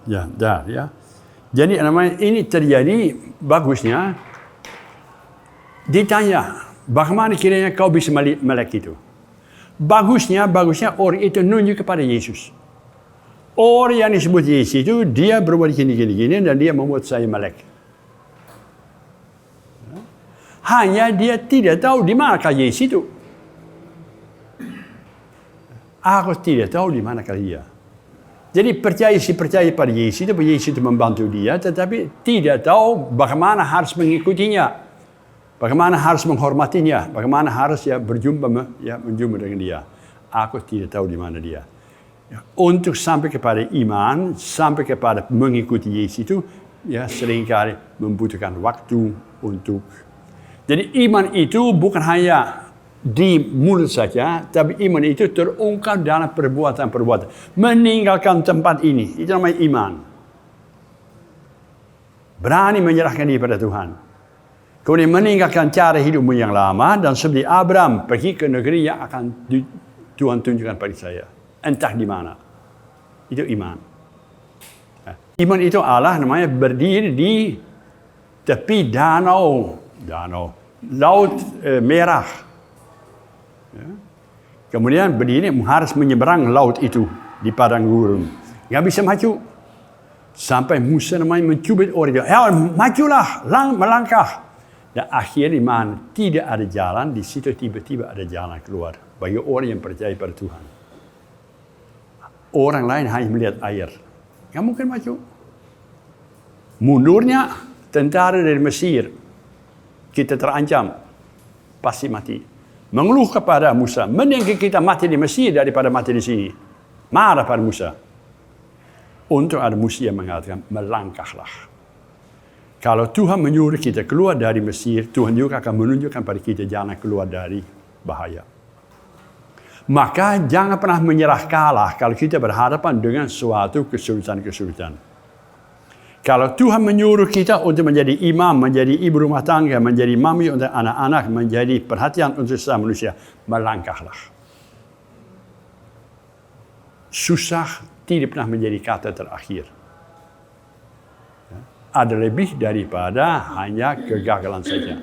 Speaker 1: Jadi namanya ini terjadi, bagusnya ditanya, bagaimana kiranya kau bisa melek itu? Bagusnya orang itu nunjuk kepada Yesus. Orang yang disebut Yesus itu, dia berbuat gini, dan dia membuat saya melek. Hanya dia tidak tahu di manakah Yesus itu. Aku tidak tahu di manakah dia. Jadi percaya pada Yesus itu membantu dia, tetapi tidak tahu bagaimana harus mengikutinya, bagaimana harus menghormatinya, bagaimana harus menjumpa dengan dia. Aku tidak tahu di mana dia. Untuk sampai kepada iman, sampai kepada mengikuti Yesus itu, seringkali membutuhkan waktu untuk. Jadi iman itu bukan hanya di mulut saja, tapi iman itu terungkap dalam perbuatan-perbuatan. Meninggalkan tempat ini, itu namanya iman. Berani menyerahkan diri pada Tuhan. Kemudian meninggalkan cara hidupmu yang lama, dan seperti Abraham pergi ke negeri yang akan Tuhan tunjukkan pada saya. Entah di mana. Itu iman. Iman itu Allah namanya berdiri di tepi danau, laut merah. Kemudian berdiri harus menyeberang laut itu di padang gurun. Nggak bisa maju. Sampai Musa namanya mencubit orang itu. Majulah, melangkah. Dan akhirnya iman tidak ada jalan, di situ tiba-tiba ada jalan keluar bagi orang yang percaya pada Tuhan. Orang lain hanya melihat air. Nggak mungkin maju. Mundurnya tentara dari Mesir. Kita terancam. Pasti mati. Mengeluh kepada Musa. Mending kita mati di Mesir daripada mati di sini. Marah pada Musa. Untuk ada Musa yang mengatakan, melangkahlah. Kalau Tuhan menyuruh kita keluar dari Mesir, Tuhan juga akan menunjukkan pada kita jalan keluar dari bahaya. Maka jangan pernah menyerah kalah kalau kita berhadapan dengan suatu kesulitan-kesulitan. Kalau Tuhan menyuruh kita untuk menjadi imam, menjadi ibu rumah tangga, menjadi mami untuk anak-anak, menjadi perhatian untuk sesama manusia, melangkahlah. Susah tidak pernah menjadi kata terakhir. Ada lebih daripada hanya kegagalan saja.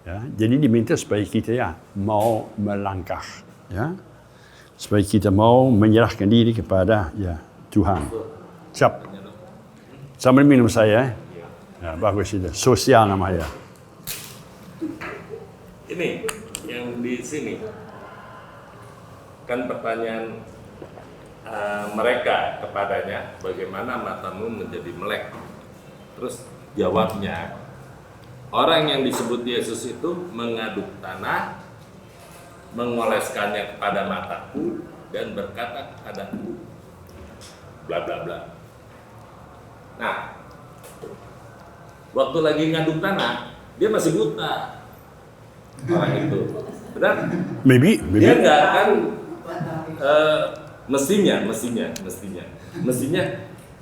Speaker 1: Ya, jadi diminta supaya kita mau melangkah, supaya kita mau menyerahkan diri kepada Tuhan. Siap. Sambil minum saya. Ya, bagus itu. Sosial namanya.
Speaker 3: Ini yang di sini kan pertanyaan mereka kepadanya, bagaimana matamu menjadi melek? Terus jawabnya, orang yang disebut Yesus itu mengaduk tanah, mengoleskannya kepada mataku dan berkata kepadaku, bla bla bla. Nah, waktu lagi ngaduk tanah, dia masih buta. Orang itu, benar?
Speaker 1: Maybe.
Speaker 3: Dia nggak akan mestinya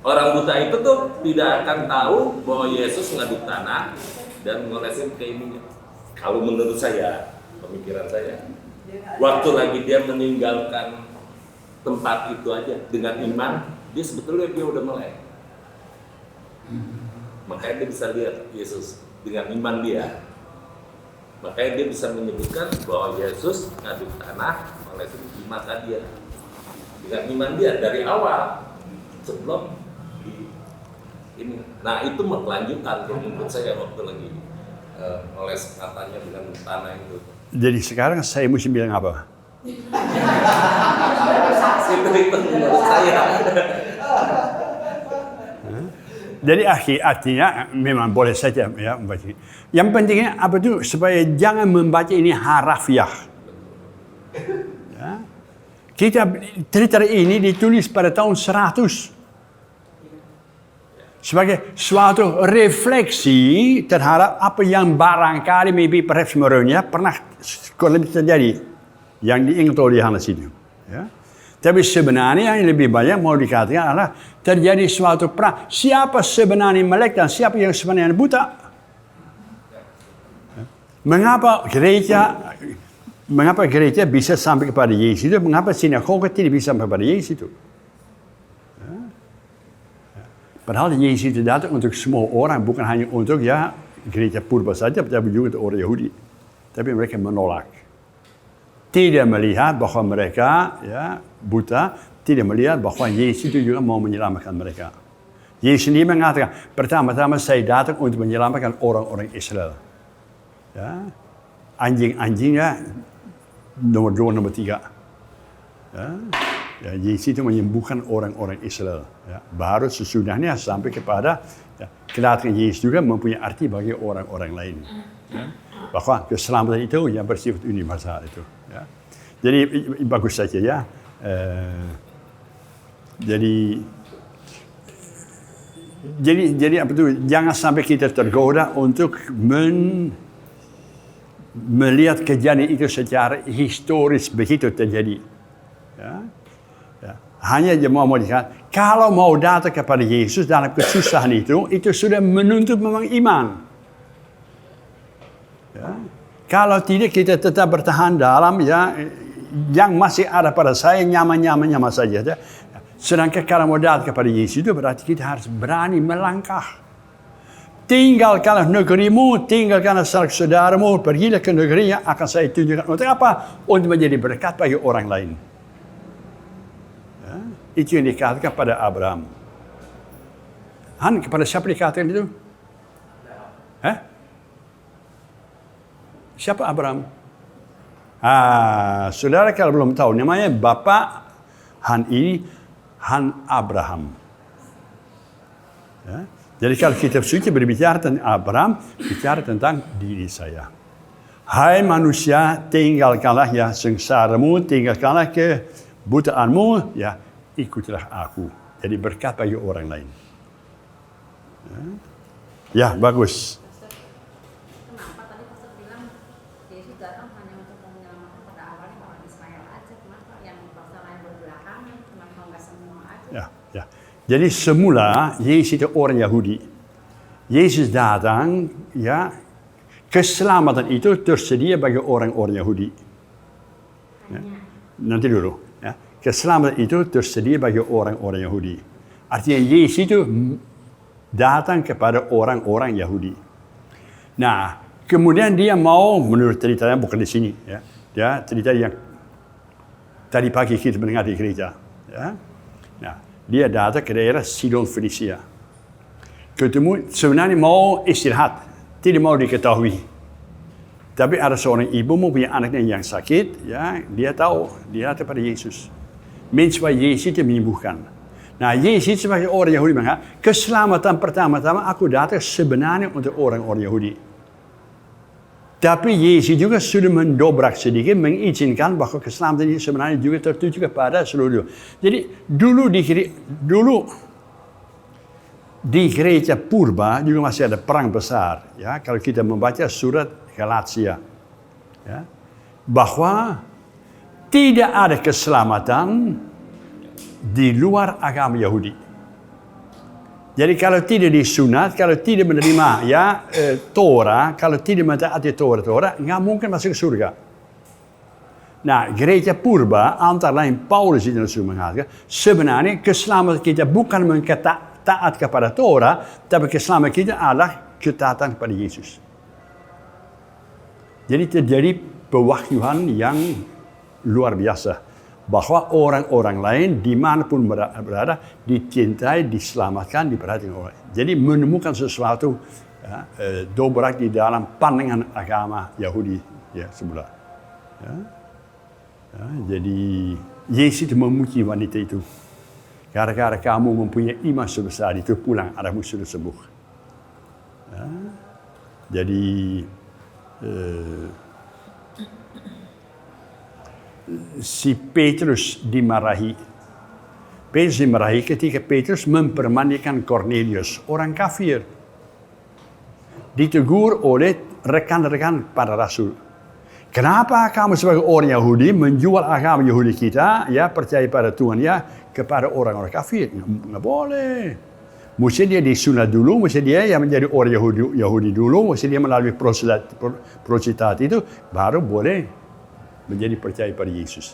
Speaker 3: orang buta itu tuh tidak akan tahu bahwa Yesus ngaduk tanah dan ngolesin ke ininya. Kalau menurut saya, pemikiran saya, waktu lagi dia meninggalkan tempat itu aja dengan iman, dia sebetulnya dia udah melek. Makanya dia bisa lihat Yesus dengan iman dia. Makanya dia bisa menyebutkan bahwa Yesus ngaduk tanah ngolesin di mata dia. Dengan iman dia dari awal sebelum ini. Nah itu kelanjutan menurut saya waktu lagi oles matanya dengan tanah itu.
Speaker 1: Jadi sekarang saya mesti bilang apa?
Speaker 3: Itu menurut saya.
Speaker 1: Jadi artinya memang boleh saja ya membaca. Yang pentingnya apa tuh supaya jangan membaca ini harafiah. Ya. Kita cerita ini ditulis pada tahun 100. Sebagai suatu refleksi terhadap apa yang barangkali maybe perhaps merenya pernah lebih terjadi yang diingat oleh Yohanes itu. Ya. Tapi sebenarnya yang lebih banyak mau dikatakan adalah terjadi suatu perang. Siapa sebenarnya melek dan siapa yang sebenarnya buta? Mengapa gereja bisa sampai kepada Yesus itu? Mengapa sinagoga tidak bisa sampai kepada Yesus itu? Padahal Yesus itu datang untuk semua orang, bukan hanya untuk gereja purba saja, tapi juga untuk orang Yahudi. Tapi mereka menolak. Tidak melihat bahwa mereka buta, tidak melihat bahwa Yesus itu juga mau menyelamatkan mereka. Yesus sendiri mengatakan, pertama-tama saya datang untuk menyelamatkan orang-orang Israel. Ya. Anjing-anjingnya nomor 2, nomor 3. Ya, Yesus itu menyembuhkan orang-orang Israel. Ya. Baru sesudahnya sampai kepada kedatangan Yesus juga mempunyai arti bagi orang-orang lain. Ya. Bahwa keselamatan itu yang bersifat universal itu. Ya. Jadi bagus saja ya. Jadi apa tuh? Jangan sampai kita tergoda untuk melihat kejadian itu secara historis begitu terjadi. Ya. Hanya dia mau dikatakan, kalau mau datang kepada Yesus dalam kesusahan itu sudah menuntut memang iman. Ya. Kalau tidak kita tetap bertahan dalam yang masih ada pada saya nyaman saja. Ya. Sedangkan kalau mau datang kepada Yesus itu berarti kita harus berani melangkah. Tinggalkanlah negerimu, tinggalkanlah saudaramu, pergilah ke negeri yang akan saya tunjukkan. Untuk apa? Untuk menjadi berkat bagi orang lain. Itu yang dikatakan pada Abraham. Kepada siapa dikatakan itu? Siapa Abraham? Saudara kalau belum tahu, namanya Bapak ini Han Abraham. Ya. Jadi kalau kitab suci berbicara tentang Abraham, bicara tentang diri saya. Hai manusia, tinggalkanlah sengsaramu, tinggalkanlah kebutaanmu, ikutilah aku. Jadi berkat bagi orang lain. Ya, bagus.
Speaker 4: Kenapa tadi Pastor bilang Yesus datang hanya untuk menyelamatkan pada awalnya orang Israel aja? Kenapa yang pastor lain berbelakangan? Kenapa nggak semua aja?
Speaker 1: Ya. Jadi semula Yesus itu orang Yahudi. Yesus datang, ya, keselamatan itu tersedia bagi orang-orang Yahudi. Ya. Nanti dulu. Ya. Keselamatan itu tersedia bagi orang-orang Yahudi. Artinya Yesus itu datang kepada orang-orang Yahudi. Nah, kemudian dia mau, menurut ceritanya bukan di sini, ya, dia cerita yang tadi pagi kita mendengar di gereja. Ya. Nah, dia datang ke daerah Sidon Fenisia. Ketemu, sebenarnya mau istirahat, tidak mau diketahui. Tapi ada seorang ibu mempunyai anaknya yang sakit, ya, dia tahu, dia datang pada Yesus. Supaya Yesus itu menyembuhkan. Nah, Yesus sebagai orang Yahudi mengatakan, keselamatan pertama-tama aku datang sebenarnya untuk orang-orang Yahudi. Tapi Yesus juga sudah mendobrak sedikit, mengizinkan bahwa keselamatan ini sebenarnya juga tertuju kepada seluruh. Jadi dulu di gereja purba juga masih ada perang besar. Ya, kalau kita membaca surat Galatia, ya, bahwa tidak ada keselamatan di luar agama Yahudi. Jadi kalau tidak disunat, kalau tidak menerima Torah, kalau tidak mentaati Torah, nggak mungkin masuk ke surga. Nah, gereja purba antara lain Paulus itu mengatakan, sebenarnya keselamatan kita bukan taat kepada Torah, tapi keselamatan kita adalah ketaatan kepada Yesus. Jadi terjadi pewahyuan yang luar biasa. Bahwa orang-orang lain dimanapun berada dicintai, diselamatkan, diperhatikan orang. Jadi menemukan sesuatu ya, dobrak di dalam pandangan agama Yahudi ya sebelah. Ya. Ya, jadi Yesus memuji wanita itu. Gara-gara kamu mempunyai iman sebesar itu, pulang anakmu sudah sembuh. Ya. Jadi si Petrus dimarahi. Petrus dimarahi ketika Petrus mempermandikan Cornelius, orang kafir. Ditegur oleh rekan-rekan para rasul. Kenapa kamu sebagai orang Yahudi menjual agama Yahudi kita, ya percaya pada Tuhan ya, kepada orang-orang kafir? Nggak boleh. Mesti dia disunat dulu, mesti dia yang menjadi orang Yahudi dulu, mesti dia melalui proses itu, baru boleh menjadi percaya pada Yesus.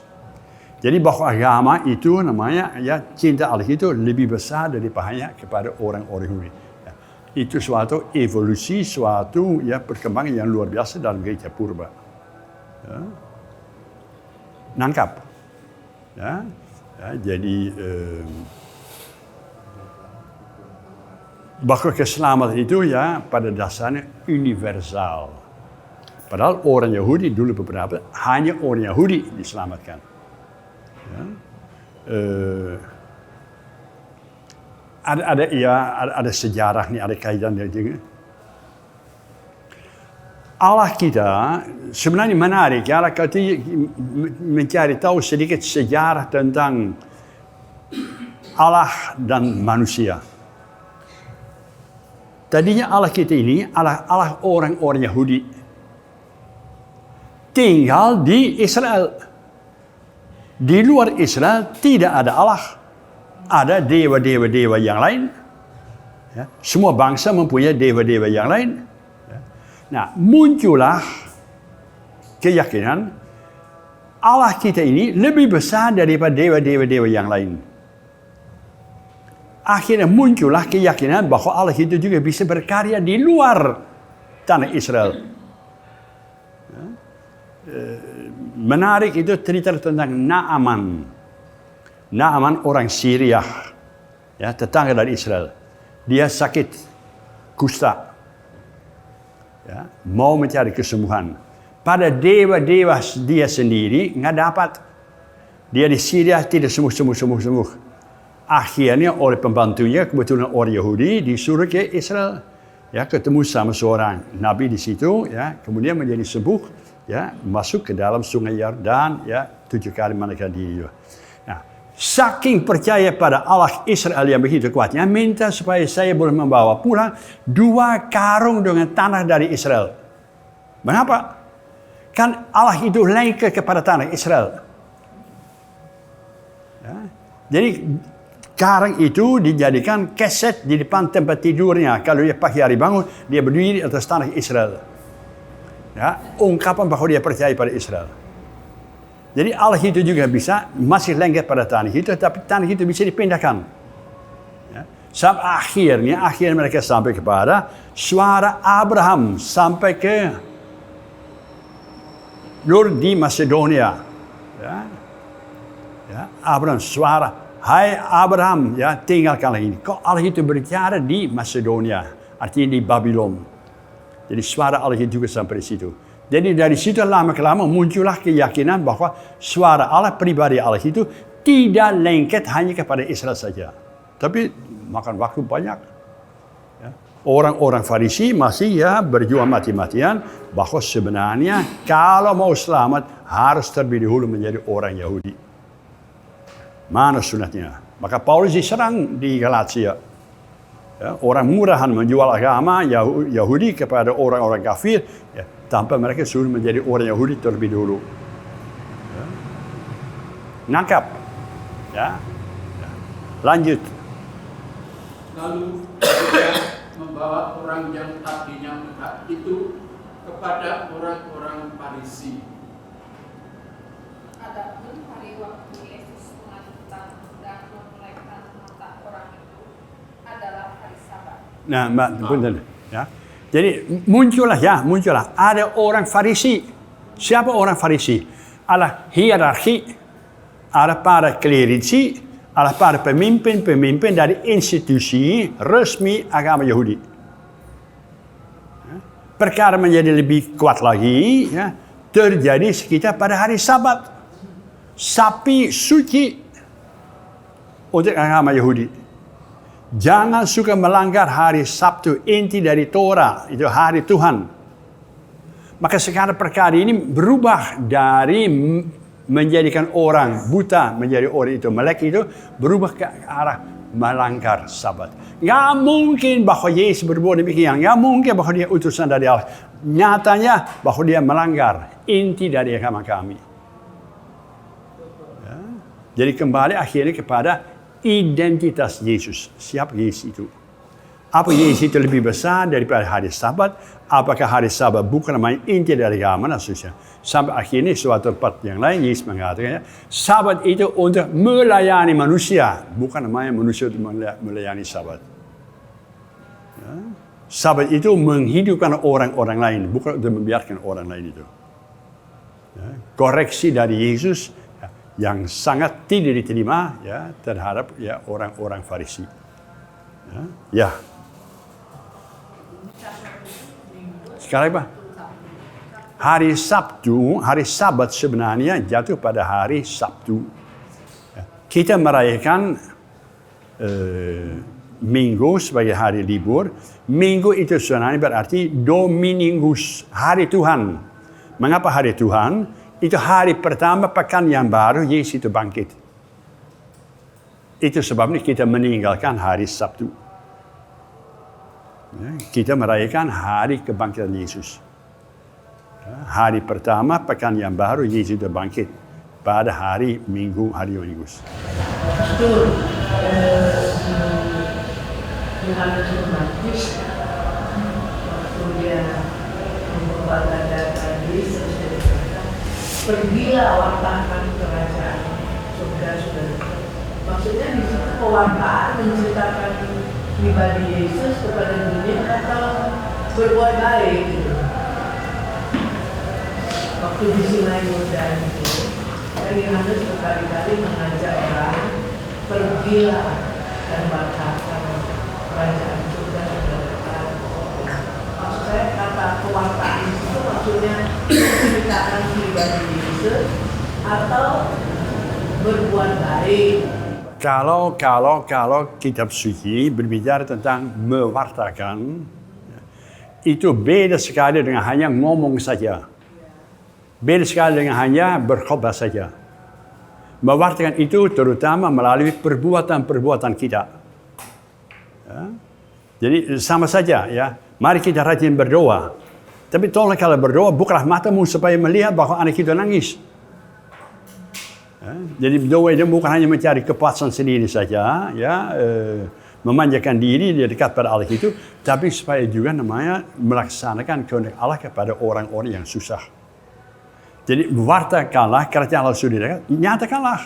Speaker 1: Jadi bahwa agama itu namanya ya cinta Allah itu lebih besar daripada kepada orang-orang Yahudi. Ya, itu suatu evolusi, suatu ya perkembangan yang luar biasa dalam gereja purba. Ya. Nangkap. Ya. Ya, jadi bahwa keselamatan itu ya pada dasarnya universal. Padahal orang Yahudi dulu beberapa hanya orang Yahudi diselamatkan. Ya. Ada sejarah nih, ada kaitan juga. Allah kita sebenarnya menarik. Ya, kalau mencari tahu sedikit sejarah tentang Allah dan manusia. Tadinya Allah kita ini Allah orang-orang Yahudi. Tinggal di Israel. Di luar Israel tidak ada Allah. Ada dewa-dewa yang lain. Ya. Semua bangsa mempunyai dewa-dewa yang lain. Ya. Nah, muncullah keyakinan Allah kita ini lebih besar daripada dewa-dewa yang lain. Akhirnya muncullah keyakinan bahwa Allah itu juga bisa berkarya di luar tanah Israel. Menarik itu cerita tentang Naaman. Naaman orang Syria, ya, tetangga dari Israel. Dia sakit kusta, ya, mau mencari kesembuhan. Pada dewa-dewa dia sendiri nggak dapat. Dia di Syria tidak sembuh. Akhirnya oleh pembantunya, kebetulan orang Yahudi, disuruh ke Israel. Ya, ketemu sama seorang nabi di situ, ya, kemudian menjadi sembuh, ya, masuk ke dalam sungai Yordan, ya, 7 kali mandikan diri. Nah, saking percaya pada Allah Israel yang begitu kuatnya, minta supaya saya boleh membawa pulang 2 karung dengan tanah dari Israel. Mengapa? Kan Allah itu lengket kepada tanah Israel. Ya. Jadi Sekarang itu dijadikan keset di depan tempat tidurnya. Kalau dia pagi hari bangun, dia berdiri atas tanah Israel. Ya, ungkapan bahwa dia percaya pada Israel. Jadi Allah itu juga bisa masih lengket pada tanah itu, tapi tanah itu bisa dipindahkan. Ya. Sampai akhirnya mereka sampai kepada suara Abraham sampai ke Lur di Macedonia. Ya. Ya, Abraham suara, hai Abraham, ya tinggalkanlah ini. Kok Allah itu berbicara di Macedonia, artinya di Babylon. Jadi suara Allah itu juga sampai di situ. Jadi dari situ lama-kelama muncullah keyakinan bahwa suara Allah, pribadi Allah itu tidak lengket hanya kepada Israel saja. Tapi makan waktu banyak. Ya. Orang-orang Farisi masih berjuang mati-matian bahwa sebenarnya kalau mau selamat harus terlebih dahulu menjadi orang Yahudi. Mana sunatnya? Maka Paulus diserang di Galatia. Ya, orang murahan menjual agama Yahudi kepada orang-orang kafir, ya, tanpa mereka suruh menjadi orang Yahudi terlebih dahulu. Ya. Nangkap. Ya. Ya. Lanjut.
Speaker 5: Lalu dia membawa orang yang tadinya murtad itu kepada orang-orang Farisi.
Speaker 4: Adapun hari waktu Yesus mengajukan dan memulaikan mata orang itu adalah hari Sabat.
Speaker 1: Nah, Mbak, punten, ya. Jadi muncullah ada orang Farisi. Siapa orang Farisi? Ada hierarki, ada para klerisi, ada para pemimpin dari institusi resmi agama Yahudi. Ya. Perkara menjadi lebih kuat lagi, ya, terjadi sekitar pada hari Sabat. Sapi suci untuk agama Yahudi. Jangan suka melanggar hari Sabtu, inti dari Torah, itu hari Tuhan. Maka sekarang perkara ini berubah dari menjadikan orang buta menjadi orang itu melek itu, berubah ke arah melanggar Sabat. Nggak mungkin bahwa Yesus berbuat demikian, nggak mungkin bahwa dia utusan dari Allah. Nyatanya bahwa dia melanggar inti dari agama kami. Ya. Jadi kembali akhirnya kepada identitas Yesus. Siapa Yesus itu? Apa Yesus itu lebih besar daripada hari Sabat? Apakah hari Sabat bukan namanya inti dari agama dan seterusnya? Sampai akhirnya suatu tempat yang lain Yesus mengatakan, Sabat itu untuk melayani manusia, bukan namanya manusia untuk melayani Sabat. Ya. Sabat itu menghidupkan orang-orang lain, bukan untuk membiarkan orang lain itu. Ya. Koreksi dari Yesus yang sangat tidak diterima, ya, terhadap, ya, orang-orang Farisi. Ya. Ya. Sekarang apa? Hari Sabtu, hari Sabat sebenarnya jatuh pada hari Sabtu. Ya. Kita merayakan Minggu sebagai hari libur. Minggu itu sebenarnya berarti Dominingus, hari Tuhan. Mengapa hari Tuhan? Itu hari pertama pekan yang baru Yesus itu bangkit. Itu sebabnya kita meninggalkan hari Sabtu. Ya, kita merayakan hari kebangkitan Yesus. Ya, hari pertama pekan yang baru Yesus itu bangkit pada hari Minggu, hari Dominingus.
Speaker 6: Betul. Yohanes Pembaptis waktu dia membawa tadi sesuai berkata, pergilah wartakan kerajaan surga sudah dekat. Maksudnya di situ pewartaan menceritakan pribadi Yesus kepada dunia atau berbuat baik gitu. Waktu di Sinai Muda itu, Yohanes berkali-kali mengajak orang pergilah dan wartakan kerajaan surga sudah dekat. Maksud saya kata pewartaan itu maksudnya menceritakan pribadi Yesus atau berbuat baik.
Speaker 1: Kalau kitab suci berbicara tentang mewartakan, itu beda sekali dengan hanya ngomong saja. Beda sekali dengan hanya berkhotbah saja. Mewartakan itu terutama melalui perbuatan-perbuatan kita. Ya. Jadi sama saja, ya. Mari kita rajin berdoa. Tapi tolong kalau berdoa bukalah matamu supaya melihat bahwa anak kita nangis. Ya. Jadi doa itu bukan hanya mencari kepuasan sendiri saja, ya, memanjakan diri di dekat pada Allah itu, tapi supaya juga namanya melaksanakan kehendak Allah kepada orang-orang yang susah. Jadi wartakanlah kerajaan Allah sudah dekat, nyatakanlah.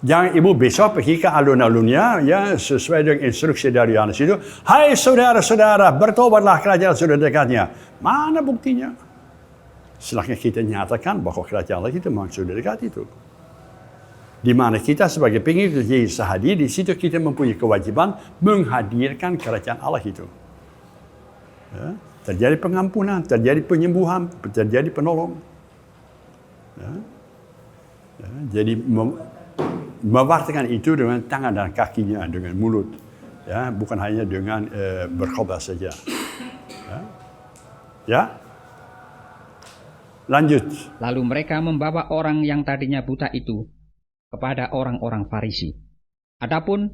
Speaker 1: Jangan ibu besok pergi ke alun-alunnya, ya, sesuai dengan instruksi dari Yohanes itu, hai saudara-saudara, bertobatlah kerajaan Allah sudah dekatnya. Mana buktinya? Silahkan kita nyatakan bahwa kerajaan Allah itu memang sudah dekat itu. Di mana kita sebagai pengikut Yesus hadir, di situ kita mempunyai kewajiban menghadirkan kerajaan Allah itu. Ya, terjadi pengampunan, terjadi penyembuhan, terjadi penolong. Ya, ya, jadi mewartakan itu dengan tangan dan kakinya, dengan mulut. Ya, bukan hanya dengan berkhotbah saja. Ya. Ya. Lanjut.
Speaker 2: Lalu mereka membawa orang yang tadinya buta itu kepada orang-orang Farisi. Adapun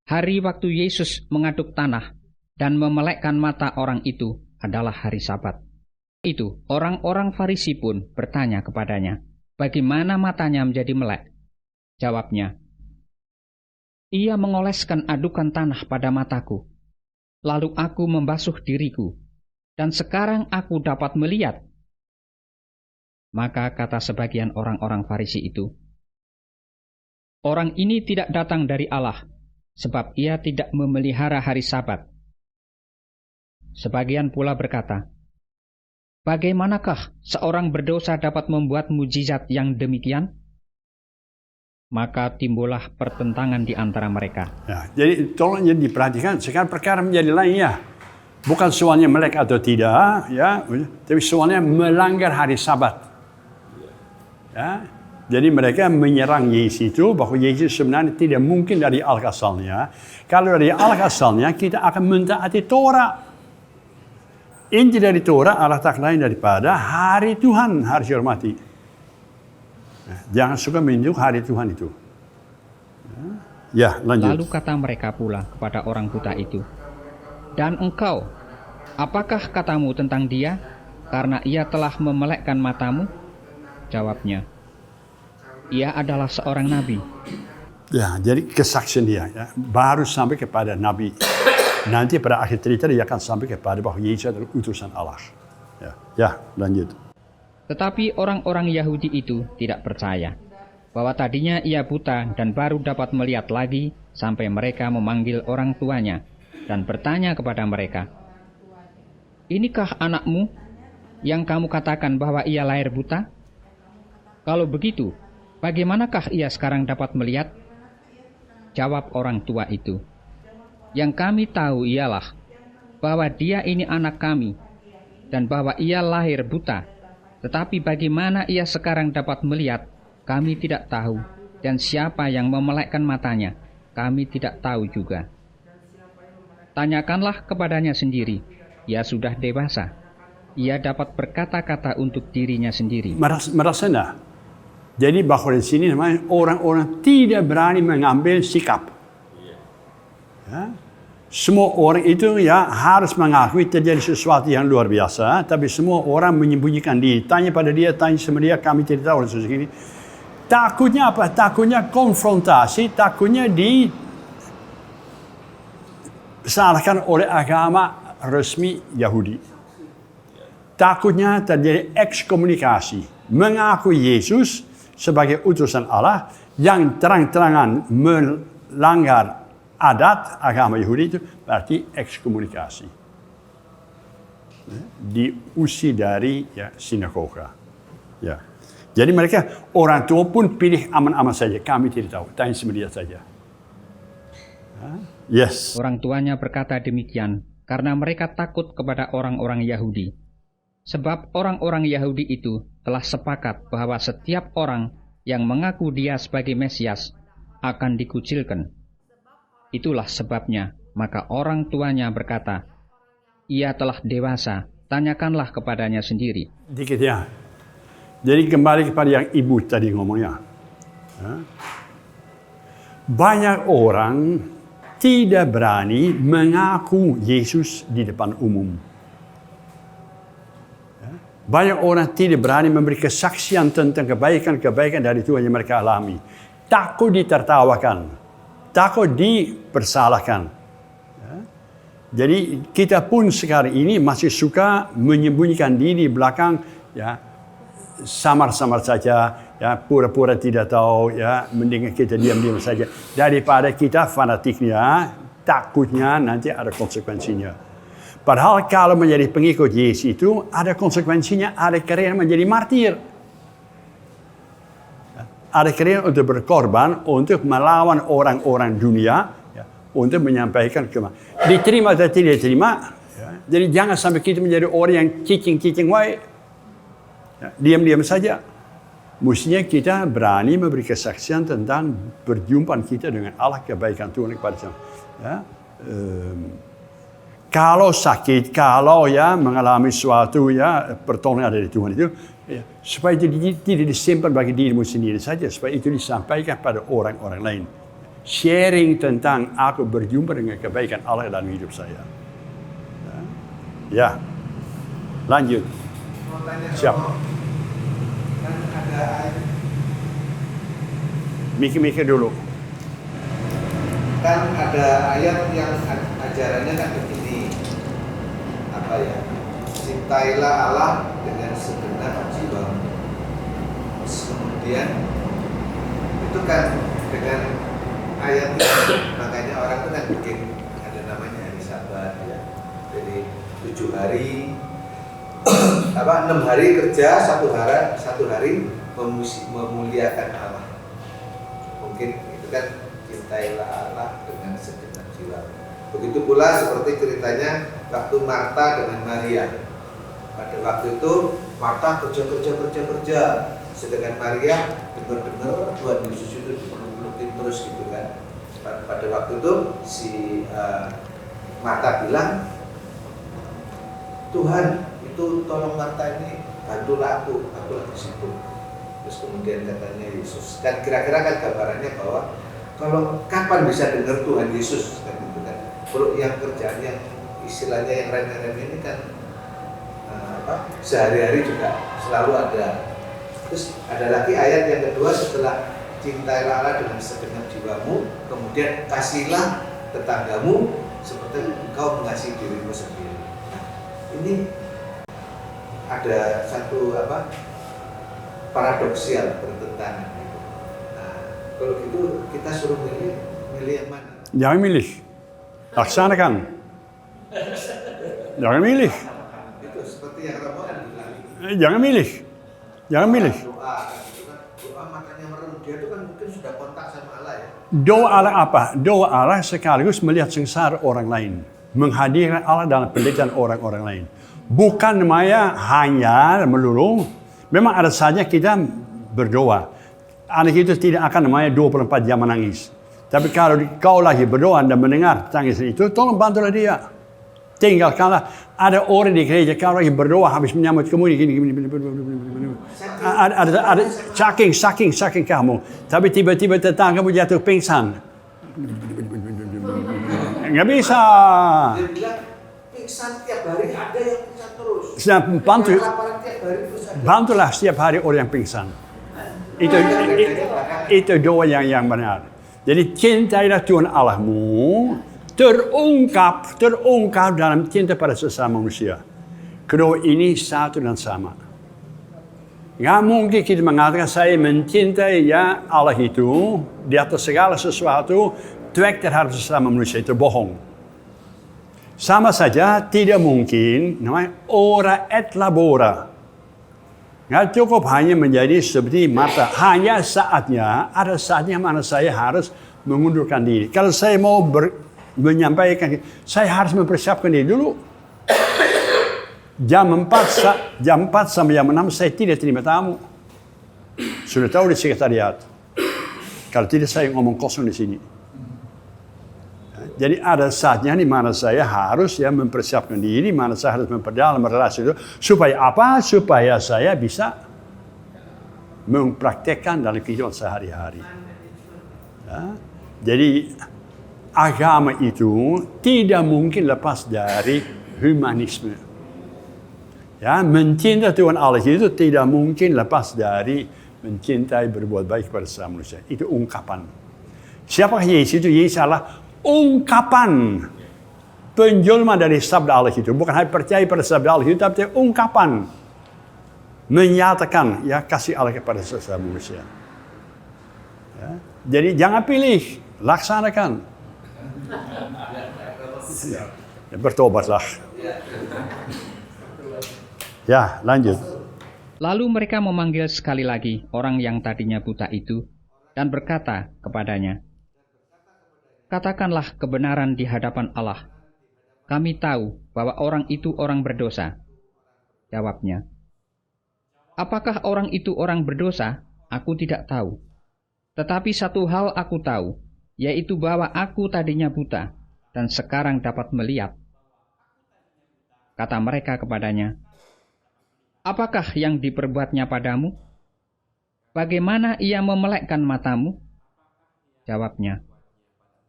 Speaker 2: hari waktu Yesus mengaduk tanah dan memelekkan mata orang itu adalah hari Sabat. Itu orang-orang Farisi pun bertanya kepadanya, bagaimana matanya menjadi melek? Jawabnya, ia mengoleskan adukan tanah pada mataku, lalu aku membasuh diriku, dan sekarang aku dapat melihat. Maka kata sebagian orang-orang Farisi itu, orang ini tidak datang dari Allah, sebab ia tidak memelihara hari Sabat. Sebagian pula berkata, bagaimanakah seorang berdosa dapat membuat mujizat yang demikian? Maka timbullah pertentangan di antara mereka.
Speaker 1: Ya, jadi tolong diperhatikan, sekarang perkara menjadi lain ya. Bukan soalnya melek atau tidak, ya, tapi soalnya melanggar hari Sabat. Ya, jadi mereka menyerang Yesus itu bahwa Yesus sebenarnya tidak mungkin dari Allah asalnya. Kalau dari Allah asalnya kita akan mentaati Torah. Inti dari Torah adalah tak lain daripada hari Tuhan harus dihormati. Jangan suka menunjuk hari Tuhan itu. Ya, lanjut.
Speaker 2: Lalu kata mereka pula kepada orang buta itu, dan engkau, apakah katamu tentang dia, karena ia telah memelekkan matamu? Jawabnya, ia adalah seorang nabi.
Speaker 1: Ya, jadi kesaksian dia ya, baru sampai kepada nabi. Nanti pada akhir cerita dia akan sampai kepada bahwa Yesus adalah utusan Allah. Ya, lanjut.
Speaker 2: Tetapi orang-orang Yahudi itu tidak percaya bahwa tadinya ia buta dan baru dapat melihat lagi, sampai mereka memanggil orang tuanya dan bertanya kepada mereka, inikah anakmu yang kamu katakan bahwa ia lahir buta? Kalau begitu, bagaimanakah ia sekarang dapat melihat? Jawab orang tua itu, yang kami tahu ialah bahwa dia ini anak kami dan bahwa ia lahir buta. Tetapi bagaimana ia sekarang dapat melihat, kami tidak tahu. Dan siapa yang memelekkan matanya, kami tidak tahu juga. Tanyakanlah kepadanya sendiri, ia sudah dewasa. Ia dapat berkata-kata untuk dirinya sendiri.
Speaker 1: Merasa enggak? Jadi bahwa di sini namanya orang-orang tidak berani mengambil sikap. Ya. Semua orang itu ya harus mengakui terjadi sesuatu yang luar biasa, tapi semua orang menyembunyikan diri. Tanya pada dia, tanya sama dia, kami tidak tahu sesuatu ini. Takutnya apa? Takutnya konfrontasi, takutnya disalahkan oleh agama resmi Yahudi. Takutnya terjadi ekskomunikasi, mengakui Yesus sebagai utusan Allah yang terang-terangan melanggar adat agama Yahudi itu berarti ekskomunikasi. Diusir dari sinagoga. Ya. Jadi mereka orang tua pun pilih aman-aman saja. Kami tidak tahu. Tanya sama dia saja. Yes.
Speaker 2: Orang tuanya berkata demikian karena mereka takut kepada orang-orang Yahudi. Sebab orang-orang Yahudi itu telah sepakat bahwa setiap orang yang mengaku dia sebagai Mesias akan dikucilkan. Itulah sebabnya, maka orang tuanya berkata, ia telah dewasa, tanyakanlah kepadanya sendiri.
Speaker 1: Dikit ya. Jadi kembali kepada yang ibu tadi ngomongnya. Banyak orang tidak berani mengaku Yesus di depan umum. Banyak orang tidak berani memberi kesaksian tentang kebaikan-kebaikan dari Tuhan yang mereka alami. Takut ditertawakan, takut dipersalahkan. Ya. Jadi kita pun sekarang ini masih suka menyembunyikan diri di belakang, ya, samar-samar saja, ya, pura-pura tidak tahu, ya, mending kita diam-diam saja daripada kita fanatiknya, takutnya nanti ada konsekuensinya. Padahal kalau menjadi pengikut Yesus itu ada konsekuensinya, ada keringat menjadi martir. Ada keringat untuk berkorban, untuk melawan orang-orang dunia, ya, untuk menyampaikan kebenaran. Diterima atau tidak diterima, ya. Jadi jangan sampai kita menjadi orang yang cicing-cicing wae. Ya, diam-diam saja. Mestinya kita berani memberi kesaksian tentang perjumpaan kita dengan Allah, kebaikan Tuhan kepada kita. Ya. Kalau sakit, kalau ya mengalami suatu ya pertolongan dari Tuhan itu, ya, supaya itu tidak disimpan bagi dirimu sendiri saja, supaya itu disampaikan pada orang-orang lain. Sharing tentang aku berjumpa dengan kebaikan Allah dalam hidup saya. Ya, lanjut. Siap.
Speaker 7: Kan ada
Speaker 1: Mikir-mikir dulu.
Speaker 7: kan ada ayat yang ajarannya kan begini, apa ya, cintailah Allah dengan segenap jiwamu. Kemudian itu kan dengan ayat itu, makanya orang itu kan bikin ada namanya hari Sabat ya. Jadi 7 hari 6 hari kerja, satu hari memuliakan Allah. Mungkin itu kan cintailah Allah dengan segenap jiwa. Begitu pula seperti ceritanya waktu Marta dengan Maria. Pada waktu itu Marta kerja, sedangkan Maria dengar Tuhan Yesus itu dipeluk-pelukin terus gitu kan. Pada waktu itu si Marta bilang, Tuhan itu tolong Marta ini, bantulah aku lagi sibuk. Terus kemudian katanya Yesus, dan kira-kira kan gambarannya bahwa kalau kapan bisa dengar Tuhan Yesus kan gitu kan. Kalau yang kerjaannya istilahnya yang remeh-remeh ini kan sehari-hari juga selalu ada. Terus ada lagi ayat yang kedua setelah cintailah Allah dengan segenap jiwamu, kemudian kasihlah tetanggamu seperti engkau mengasihi dirimu sendiri. Nah, ini ada satu paradoksial bertentangan. Kalau gitu kita suruh milih yang mana?
Speaker 1: Jangan milih. Laksanakan. Jangan milih.
Speaker 7: Itu seperti yang Romoan bilang.
Speaker 1: Jangan milih. Jangan milih.
Speaker 7: Doa gitu kan. Doa matanya merem. Dia itu kan mungkin sudah kontak sama Allah ya.
Speaker 1: Doa Allah apa? Doa Allah sekaligus melihat sengsara orang lain. Menghadirkan Allah dalam penderitaan orang-orang lain. Bukan namanya hanya melulu. Memang ada saja kita berdoa. Anak itu tidak akan namanya 24 jam menangis. Tapi kalau kau lagi berdoa dan mendengar tangisan itu, tolong bantulah dia. Tinggalkanlah. Ada orang di gereja, kalau lagi berdoa habis menyambut kamu gini. Ada saking kamu. Tapi tiba-tiba tetanggamu jatuh pingsan. Nggak bisa.
Speaker 7: Dia bilang pingsan tiap hari, ada yang pingsan terus.
Speaker 1: Bantulah setiap hari orang yang pingsan. Itu doa yang benar. Jadi cintailah Tuhan Allahmu, terungkap dalam cinta pada sesama manusia. Kedua ini satu dan sama. Nggak mungkin kita mengatakan saya mencintai ya Allah itu di atas segala sesuatu, cuek terhadap sesama manusia, itu bohong. Sama saja tidak mungkin namanya ora et labora. Nggak cukup hanya menjadi seperti Marta. Hanya ada saatnya mana saya harus mengundurkan diri. Kalau saya mau menyampaikan, saya harus mempersiapkan diri dulu. Jam 4 sampai jam 6 saya tidak terima tamu. Sudah tahu di sekretariat. Kalau tidak saya ngomong kosong di sini. Jadi ada saatnya di mana saya harus mempersiapkan diri, mana saya harus memperdalam relasi itu. Supaya apa? Supaya saya bisa mempraktekkan dalam kehidupan sehari-hari. Ya. Jadi agama itu tidak mungkin lepas dari humanisme. Ya, mencintai Tuhan Allah itu tidak mungkin lepas dari mencintai berbuat baik kepada sesama manusia. Itu ungkapan. Siapakah Yesus itu? Yesus adalah ungkapan penjelma dari sabda Allah itu. Bukan hanya percaya pada sabda Allah itu, tapi ungkapan menyatakan ya kasih Allah kepada sesama manusia. Ya. Jadi jangan pilih, laksanakan. Ya, bertobatlah. Ya, lanjut.
Speaker 2: Lalu mereka memanggil sekali lagi orang yang tadinya buta itu dan berkata kepadanya, "Katakanlah kebenaran di hadapan Allah. Kami tahu bahwa orang itu orang berdosa." Jawabnya, "Apakah orang itu orang berdosa? Aku tidak tahu. Tetapi satu hal aku tahu, yaitu bahwa aku tadinya buta dan sekarang dapat melihat." Kata mereka kepadanya, "Apakah yang diperbuatnya padamu? Bagaimana ia memelekkan matamu?" Jawabnya,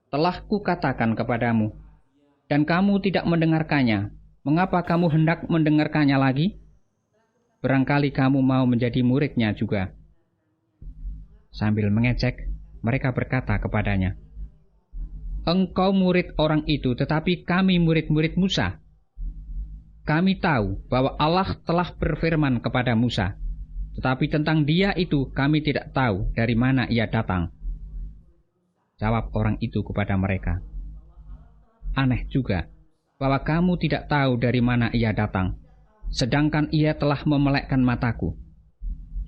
Speaker 2: "Telah kukatakan kepadamu, dan kamu tidak mendengarkannya. Mengapa kamu hendak mendengarkannya lagi? Barangkali kamu mau menjadi muridnya juga." Sambil mengecek, mereka berkata kepadanya, "Engkau murid orang itu, tetapi kami murid-murid Musa. Kami tahu bahwa Allah telah berfirman kepada Musa, tetapi tentang dia itu kami tidak tahu dari mana ia datang." Jawab orang itu kepada mereka, "Aneh juga bahwa kamu tidak tahu dari mana ia datang, sedangkan ia telah memelekkan mataku.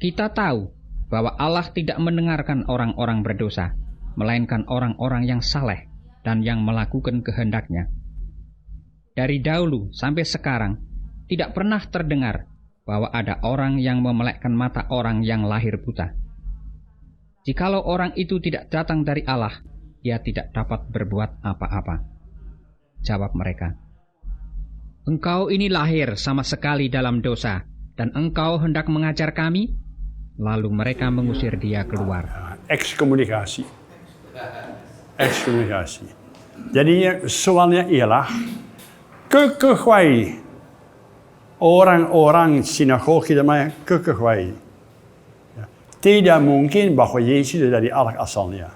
Speaker 2: Kita tahu bahwa Allah tidak mendengarkan orang-orang berdosa, melainkan orang-orang yang saleh dan yang melakukan kehendak-Nya. Dari dahulu sampai sekarang, tidak pernah terdengar bahwa ada orang yang memelekkan mata orang yang lahir buta. Jikalau orang itu tidak datang dari Allah, ia tidak dapat berbuat apa-apa." Jawab mereka, "Engkau ini lahir sama sekali dalam dosa, dan engkau hendak mengajar kami?" Lalu mereka mengusir dia keluar.
Speaker 1: Ekskomunikasi. Jadi soalnya ialah kekehwai orang-orang sinagoga namanya kekehwai. Tidak mungkin bahwa Yesus dari Allah asalnya.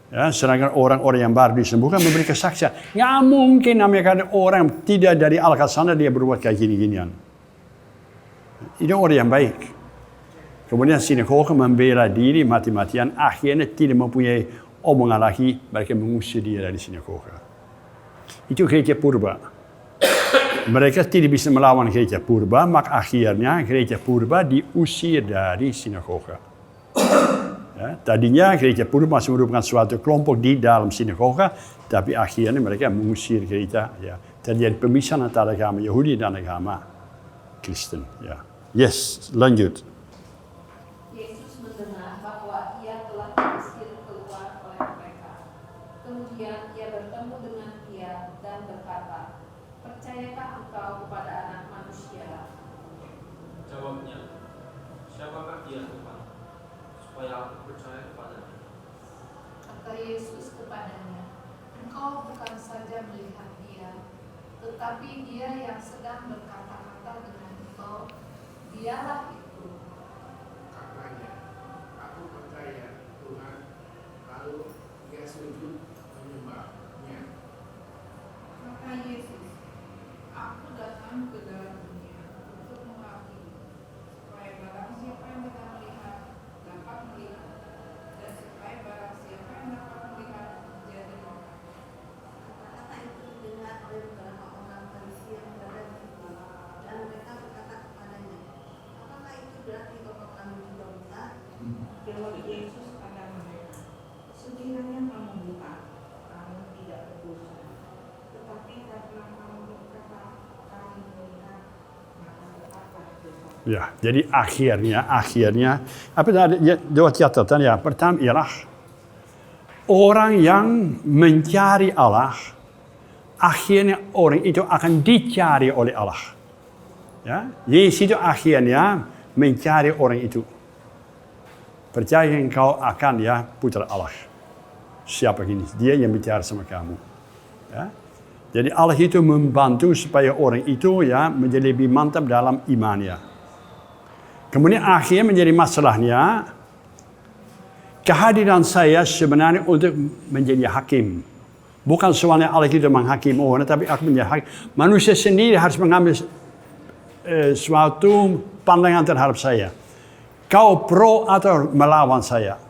Speaker 1: Ya, sedangkan orang-orang yang baru disembuhkan memberi kesaksian. Nggak mungkin namanya orang tidak dari Allah asalnya dia berbuat kayak gini-ginian. Itu orang yang baik. Kemudian sinagoga membela diri mati-matian, akhirnya tidak mempunyai omongan lagi, mereka mengusir dia dari sinagoga. Itu gereja purba. Mereka tidak bisa melawan gereja purba, maka akhirnya gereja purba diusir dari sinagoga. Ya, tadinya gereja purba masih merupakan suatu kelompok di dalam sinagoga, tapi akhirnya mereka mengusir gereja. Ya, terjadi pemisahan antara agama Yahudi dan agama Kristen. Ya. Yes, lanjut.
Speaker 4: Yesus mendengar bahwa ia telah diusir keluar oleh mereka. Kemudian ia bertemu dengan dia dan berkata, "Percayakah engkau kepada Anak Manusia?"
Speaker 8: Jawabnya, "Siapakah dia, Tuhan, supaya aku percaya kepadanya?"
Speaker 4: Kata Yesus kepadanya, "Engkau bukan saja melihat dia, tetapi dia yang sedang berkata-kata dengan engkau, dialah itu."
Speaker 5: Katanya, "Aku percaya Tuhan." Lalu ia sujud menyembahnya.
Speaker 4: Kata Yesus, "Aku datang ke dalam dunia untuk menghakimi, supaya barang siapa yang tidak melihat dapat melihat, dan supaya barang siapa yang dapat melihat jadi orang."
Speaker 9: Kata-kata itu didengar oleh beberapa orang Farisi yang berada di situ, dan mereka berkata kepadanya, "Apakah itu berarti bahwa kami juga buta?"
Speaker 6: Jawab Yesus pada mereka, "Sekiranya kamu buta, kamu tidak berdosa. Tetapi karena kamu berkata, kami melihat, maka tetaplah dosa."
Speaker 1: Ya, jadi akhirnya apa ada dua catatan ya. Pertama ialah orang yang mencari Allah, akhirnya orang itu akan dicari oleh Allah. Ya, Yesus itu akhirnya mencari orang itu. Percaya engkau akan ya putra Allah. Siapa ini? Dia yang bicara sama kamu. Ya. Jadi Allah itu membantu supaya orang itu ya menjadi lebih mantap dalam imannya. Kemudian akhirnya menjadi masalahnya, kehadiran saya sebenarnya untuk menjadi hakim. Bukan soalnya Allah itu menghakim orang, tapi aku menjadi hakim. Manusia sendiri harus mengambil suatu pandangan terhadap saya. Kau pro atau melawan saya?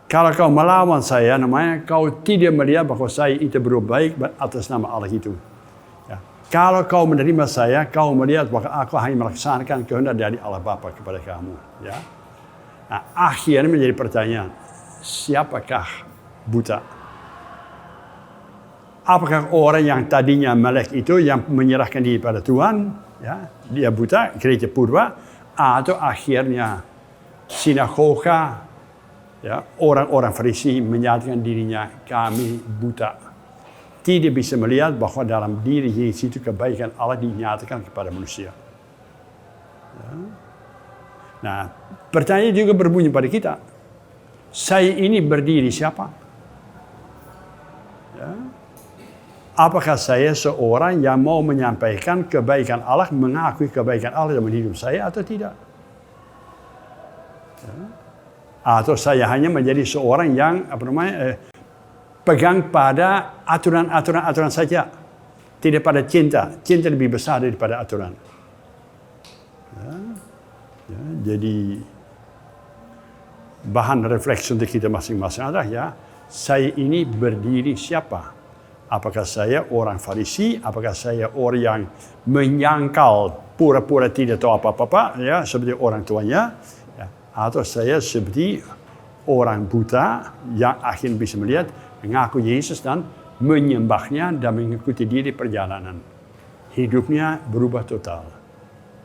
Speaker 1: Kalau kau melawan saya, namanya kau tidak melihat bahwa saya itu berbuat baik atas nama Allah itu. Ya. Kalau kau menerima saya, kau melihat bahwa aku hanya melaksanakan kehendak dari Allah Bapa kepada kamu. Ya. Nah, akhirnya menjadi pertanyaan, siapakah buta? Apakah orang yang tadinya melek itu yang menyerahkan diri pada Tuhan, ya, dia buta, gereja purba, atau akhirnya sinagoga, ya, orang-orang Farisi menyatakan dirinya, kami buta. Tidak bisa melihat bahwa dalam diri Yesus itu kebaikan Allah dinyatakan kepada manusia. Ya. Nah, pertanyaan juga berbunyi pada kita. Saya ini berdiri siapa? Ya. Apakah saya seorang yang mau menyampaikan kebaikan Allah, mengakui kebaikan Allah dalam hidup saya atau tidak? Ya. Atau saya hanya menjadi seorang yang pegang pada aturan saja, tidak pada cinta. Cinta lebih besar daripada aturan. Ya. Ya, jadi bahan refleksi untuk kita masing-masing adalah ya, saya ini berdiri siapa? Apakah saya orang Farisi? Apakah saya orang yang menyangkal pura-pura tidak tahu apa-apa, ya, seperti orang tuanya? Ya. Atau saya seperti orang buta yang akhirnya bisa melihat, mengaku Yesus dan menyembahnya dan mengikuti dia di perjalanan. Hidupnya berubah total.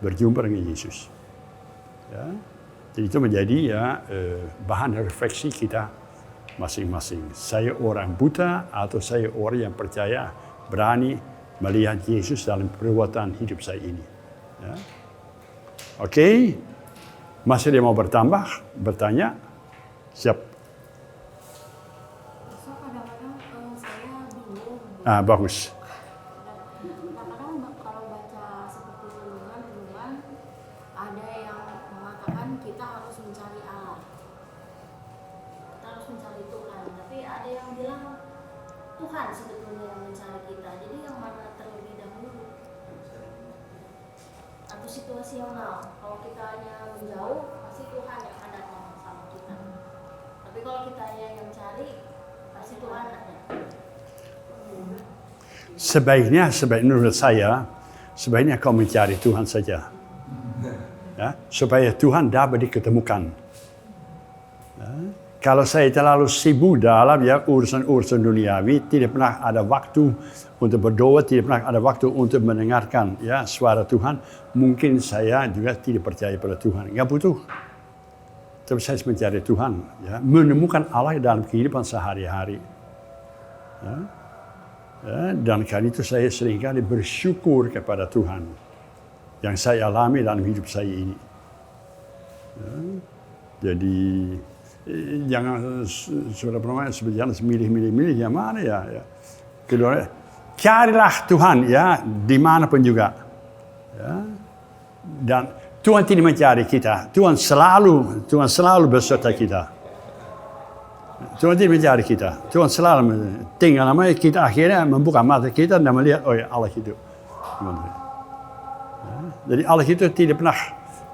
Speaker 1: Berjumpa dengan Yesus. Ya. Jadi itu menjadi ya bahan refleksi kita masing-masing. Saya orang buta atau saya orang yang percaya, berani melihat Yesus dalam perbuatan hidup saya ini. Ya. Oke. Masih dia mau bertanya? Siap.
Speaker 10: So, kadang-kadang saya bingung.
Speaker 1: Bagus.
Speaker 10: Kadang-kadang kalau baca seperti renungan, ada yang mengatakan kita harus mencari Allah. Kita harus mencari Tuhan. Tapi ada yang bilang Tuhan sebetulnya yang mencari kita. Jadi yang mana terlebih dahulu? Atau situasional. Kalau kita hanya menjauh, pasti Tuhan yang akan datang sama kita. Tapi kalau kita yang cari, pasti Tuhan ada.
Speaker 1: Sebaiknya menurut saya, sebaiknya kau mencari Tuhan saja. Ya, supaya Tuhan dapat diketemukan. Ya, kalau saya terlalu sibuk dalam ya urusan-urusan duniawi, tidak pernah ada waktu untuk berdoa, tidak pernah ada waktu untuk mendengarkan ya suara Tuhan, mungkin saya juga tidak percaya pada Tuhan. Enggak butuh. Tapi saya mencari Tuhan, ya, menemukan Allah dalam kehidupan sehari-hari. Ya. Ya, dan karena itu saya seringkali bersyukur kepada Tuhan yang saya alami dalam hidup saya ini. Ya. Jadi jangan sudah pernah sebenarnya milih yang mana ya. Kedua, carilah Tuhan ya dimanapun juga. Ya. Dan Tuhan tidak mencari kita. Tuhan selalu beserta kita. Tuhan tidak mencari kita. Tuhan selalu tinggal namanya kita akhirnya membuka mata kita dan melihat oh ya Allah itu. Ya. Jadi Allah itu tidak pernah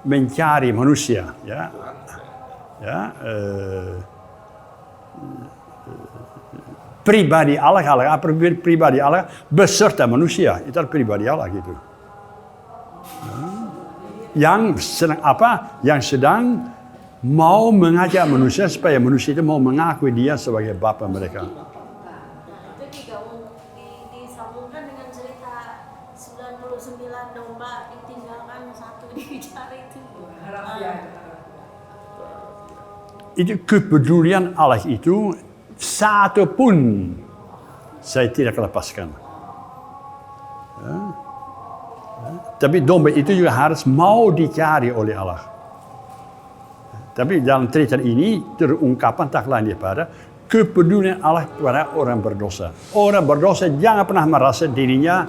Speaker 1: mencari manusia. Ya. Ya. Pribadi Allah pribadi Allah beserta manusia. Itu pribadi Allah gitu. Ya. Yang sedang mau mengajak manusia supaya manusia itu mau mengakui dia sebagai Bapa mereka.
Speaker 10: Nah, itu disambungkan dengan cerita 99 domba ditinggalkan satu dicari itu.
Speaker 1: Itu kepedulian Allah itu satu pun saya tidak lepaskan. Ya. Ya. Tapi domba itu juga harus mau dicari oleh Allah. Tapi dalam cerita ini terungkapan tak lain daripada kepedulian Allah kepada orang berdosa. Orang berdosa jangan pernah merasa dirinya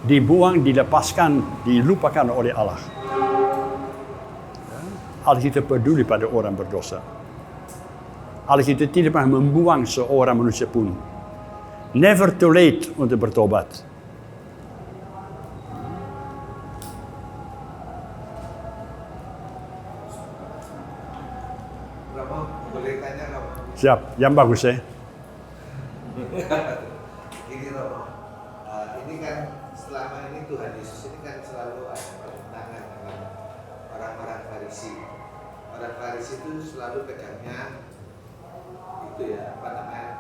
Speaker 1: dibuang, dilepaskan, dilupakan oleh Allah. Allah kita peduli pada orang berdosa. Allah kita tidak pernah membuang seorang manusia pun. Never too late untuk bertobat.
Speaker 7: Romo, boleh tanya Romo?
Speaker 1: Siap, yang bagus ya.
Speaker 7: Ini Romo, ini kan selama ini Tuhan Yesus ini kan selalu ada pertentangan dengan orang-orang Farisi. Orang Farisi itu selalu pegangnya itu ya, apa namanya,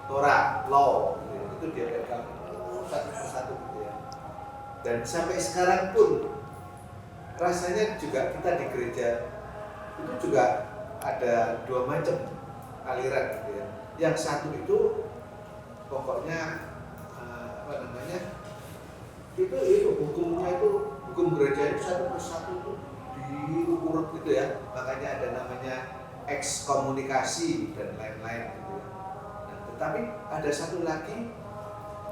Speaker 7: Torah, law, gitu. Itu dia pegang satu persatu gitu ya. Dan sampai sekarang pun rasanya juga kita di gereja itu juga ada dua macam aliran gitu ya. Yang satu itu pokoknya apa namanya, itu hukumnya itu, hukum gereja itu satu persatu itu diurut gitu ya. Makanya ada namanya ekskomunikasi dan lain-lain gitu ya. Nah, tetapi ada satu lagi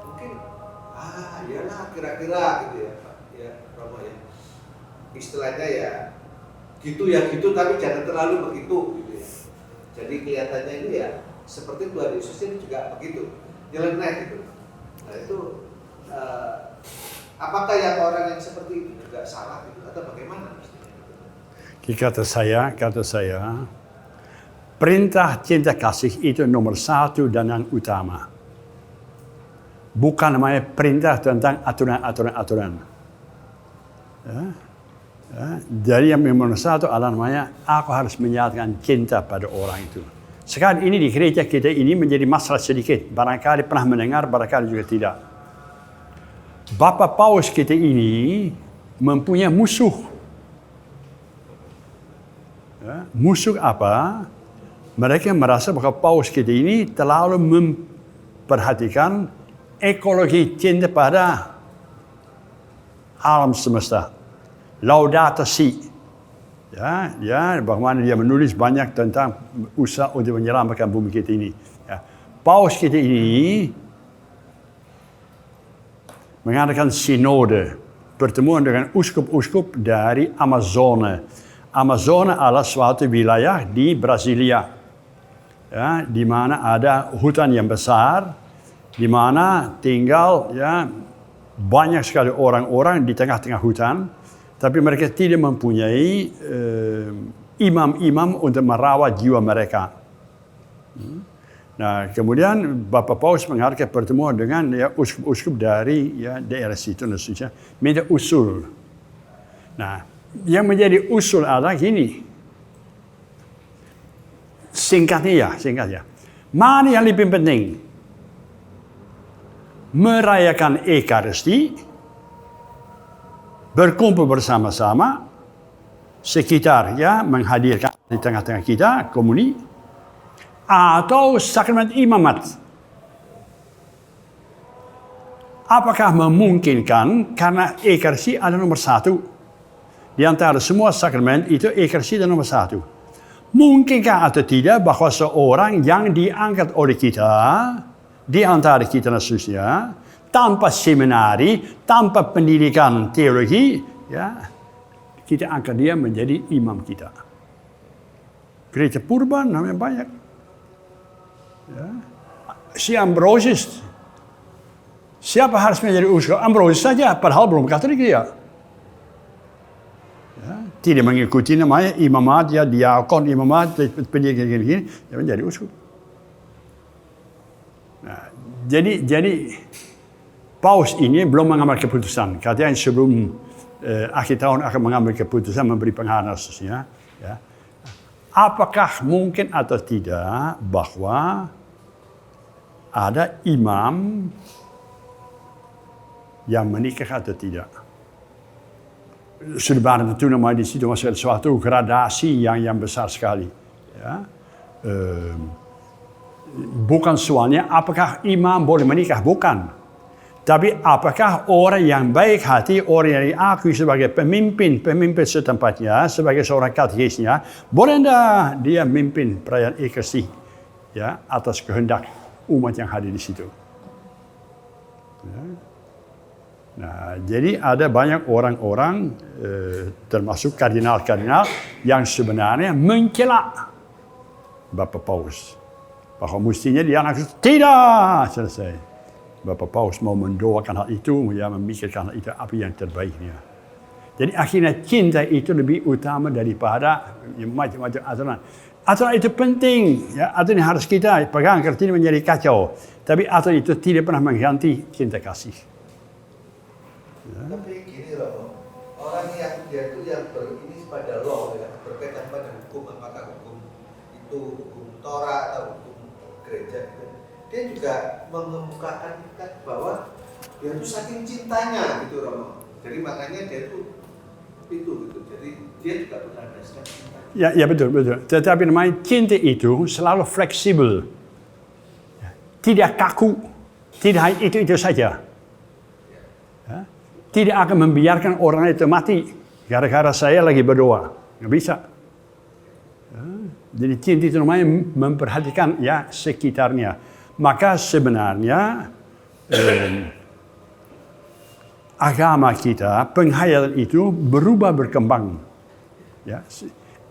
Speaker 7: mungkin iyalah kira-kira gitu ya Pak ya, Romo ya, istilahnya ya gitu tapi jangan terlalu begitu gitu ya. Jadi kelihatannya ini ya seperti Tuhan Yesus ini juga begitu, nyeleneh gitu. Nah itu apakah yang orang yang seperti itu juga salah gitu atau bagaimana?
Speaker 1: Kata saya, perintah cinta kasih itu nomor satu dan yang utama. Bukan namanya perintah tentang aturan-aturan. Jadi yang nomor satu adalah namanya aku harus menyatakan cinta pada orang itu. Sekarang ini di gereja kita ini menjadi masalah sedikit. Barangkali pernah mendengar, barangkali juga tidak. Bapak Paus kita ini mempunyai musuh. Musuh apa? Mereka merasa bahwa Paus kita ini terlalu memperhatikan ekologi cinta pada alam semesta. Laudato Si. Ya, bagaimana dia menulis banyak tentang usaha untuk menyelamatkan bumi kita ini. Ya. Paus kita ini mengadakan sinode, pertemuan dengan uskup-uskup dari Amazone. Amazone adalah suatu wilayah di Brasilia, ya, di mana ada hutan yang besar, di mana tinggal ya banyak sekali orang-orang di tengah-tengah hutan, tapi mereka tidak mempunyai imam-imam untuk merawat jiwa mereka. Nah, kemudian Bapak Paus mengadakan pertemuan dengan ya, uskup-uskup dari ya, daerah situ, maksudnya minta usul. Nah, yang menjadi usul adalah gini. Singkatnya. Mana yang lebih penting? Merayakan Ekaristi, berkumpul bersama-sama, sekitar ya menghadirkan di tengah-tengah kita komuni, atau sakramen imamat. Apakah memungkinkan karena Ekaristi ada nomor satu? Di antara semua sakramen itu Ekaristi dan nomor satu. Mungkinkah atau tidak bahwa seorang yang diangkat oleh kita, di antara kita khususnya, tanpa seminari, tanpa pendidikan teologi, ya, kita angkat dia menjadi imam kita. Gereja Purba namanya banyak. Ya. Si Ambrosius, siapa harus menjadi uskup? Ambrosius saja, padahal belum Katolik dia. Tidak mengikuti namanya imamat, ya diakon, imamat, pendidikan gini, dia menjadi uskup. Nah, jadi Paus ini belum mengambil keputusan. Katanya sebelum akhir tahun akan mengambil keputusan memberi pengarahan khususnya. Ya. Apakah mungkin atau tidak bahwa ada imam yang menikah atau tidak? Sudah barang tentu namanya di situ masih ada suatu gradasi yang besar sekali. Ya. Bukan soalnya apakah imam boleh menikah, bukan. Tapi apakah orang yang baik hati, orang yang diakui sebagai pemimpin setempatnya, sebagai seorang katekisnya, boleh tidak dia memimpin perayaan Ekaristi? ya atas kehendak umat yang hadir di situ. Ya. Nah, jadi ada banyak orang-orang termasuk kardinal-kardinal yang sebenarnya mencela Bapak Paus. Bahwa mestinya dia tidak selesai. Bapak Paus mau mendoakan hal itu, ya memikirkan hal itu apa yang terbaiknya. Jadi akhirnya cinta itu lebih utama daripada macam-macam aturan. Aturan itu penting, ya aturan harus kita pegang karena tidak menjadi kacau. Tapi aturan itu tidak pernah mengganti cinta kasih.
Speaker 7: Ya. Tapi gini loh, orang yang dia itu yang ini pada law ya, berkaitan pada hukum, apakah hukum itu hukum Torah atau hukum gereja gitu. Dia juga mengemukakan bahwa dia itu saking cintanya gitu Romo. Jadi makanya dia itu gitu. Jadi dia juga berdasarkan cinta. Ya
Speaker 1: betul. Tetapi namanya cinta itu selalu fleksibel. Tidak kaku. Tidak hanya itu saja. Ya. Tidak akan membiarkan orang itu mati gara-gara saya lagi berdoa. Nggak bisa. Ya. Jadi cinta itu namanya memperhatikan ya sekitarnya. Maka sebenarnya agama kita, penghayatan itu berubah berkembang. Ya,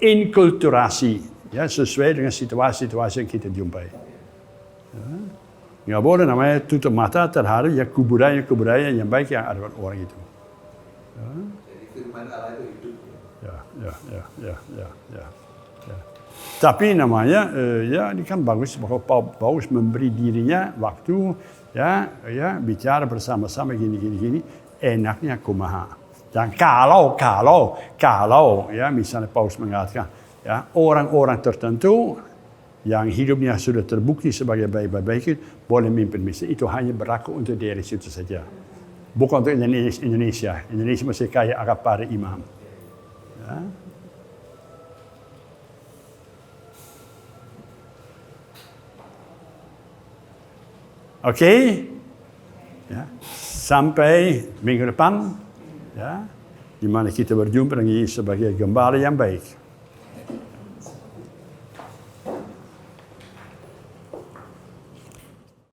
Speaker 1: inkulturasi ya sesuai dengan situasi-situasi yang kita jumpai. Ya. Nggak boleh namanya tutup mata terhadap ya kebudayaan yang baik yang ada pada orang itu. Ya.
Speaker 7: Jadi firman Allah itu hidup.
Speaker 1: Ya. Tapi namanya ya ini kan bagus bahwa Paus memberi dirinya waktu ya bicara bersama-sama gini enaknya kumaha. Dan kalau ya misalnya Paus mengatakan ya orang-orang tertentu yang hidupnya sudah terbukti sebagai baik-baik boleh memimpin misi, itu hanya berlaku untuk daerah situ saja. Bukan untuk Indonesia. Indonesia masih kaya akan para imam. Ya. Oke? Ya. Sampai minggu depan, ya, di mana kita berjumpa dengan Yesus sebagai gembala yang baik.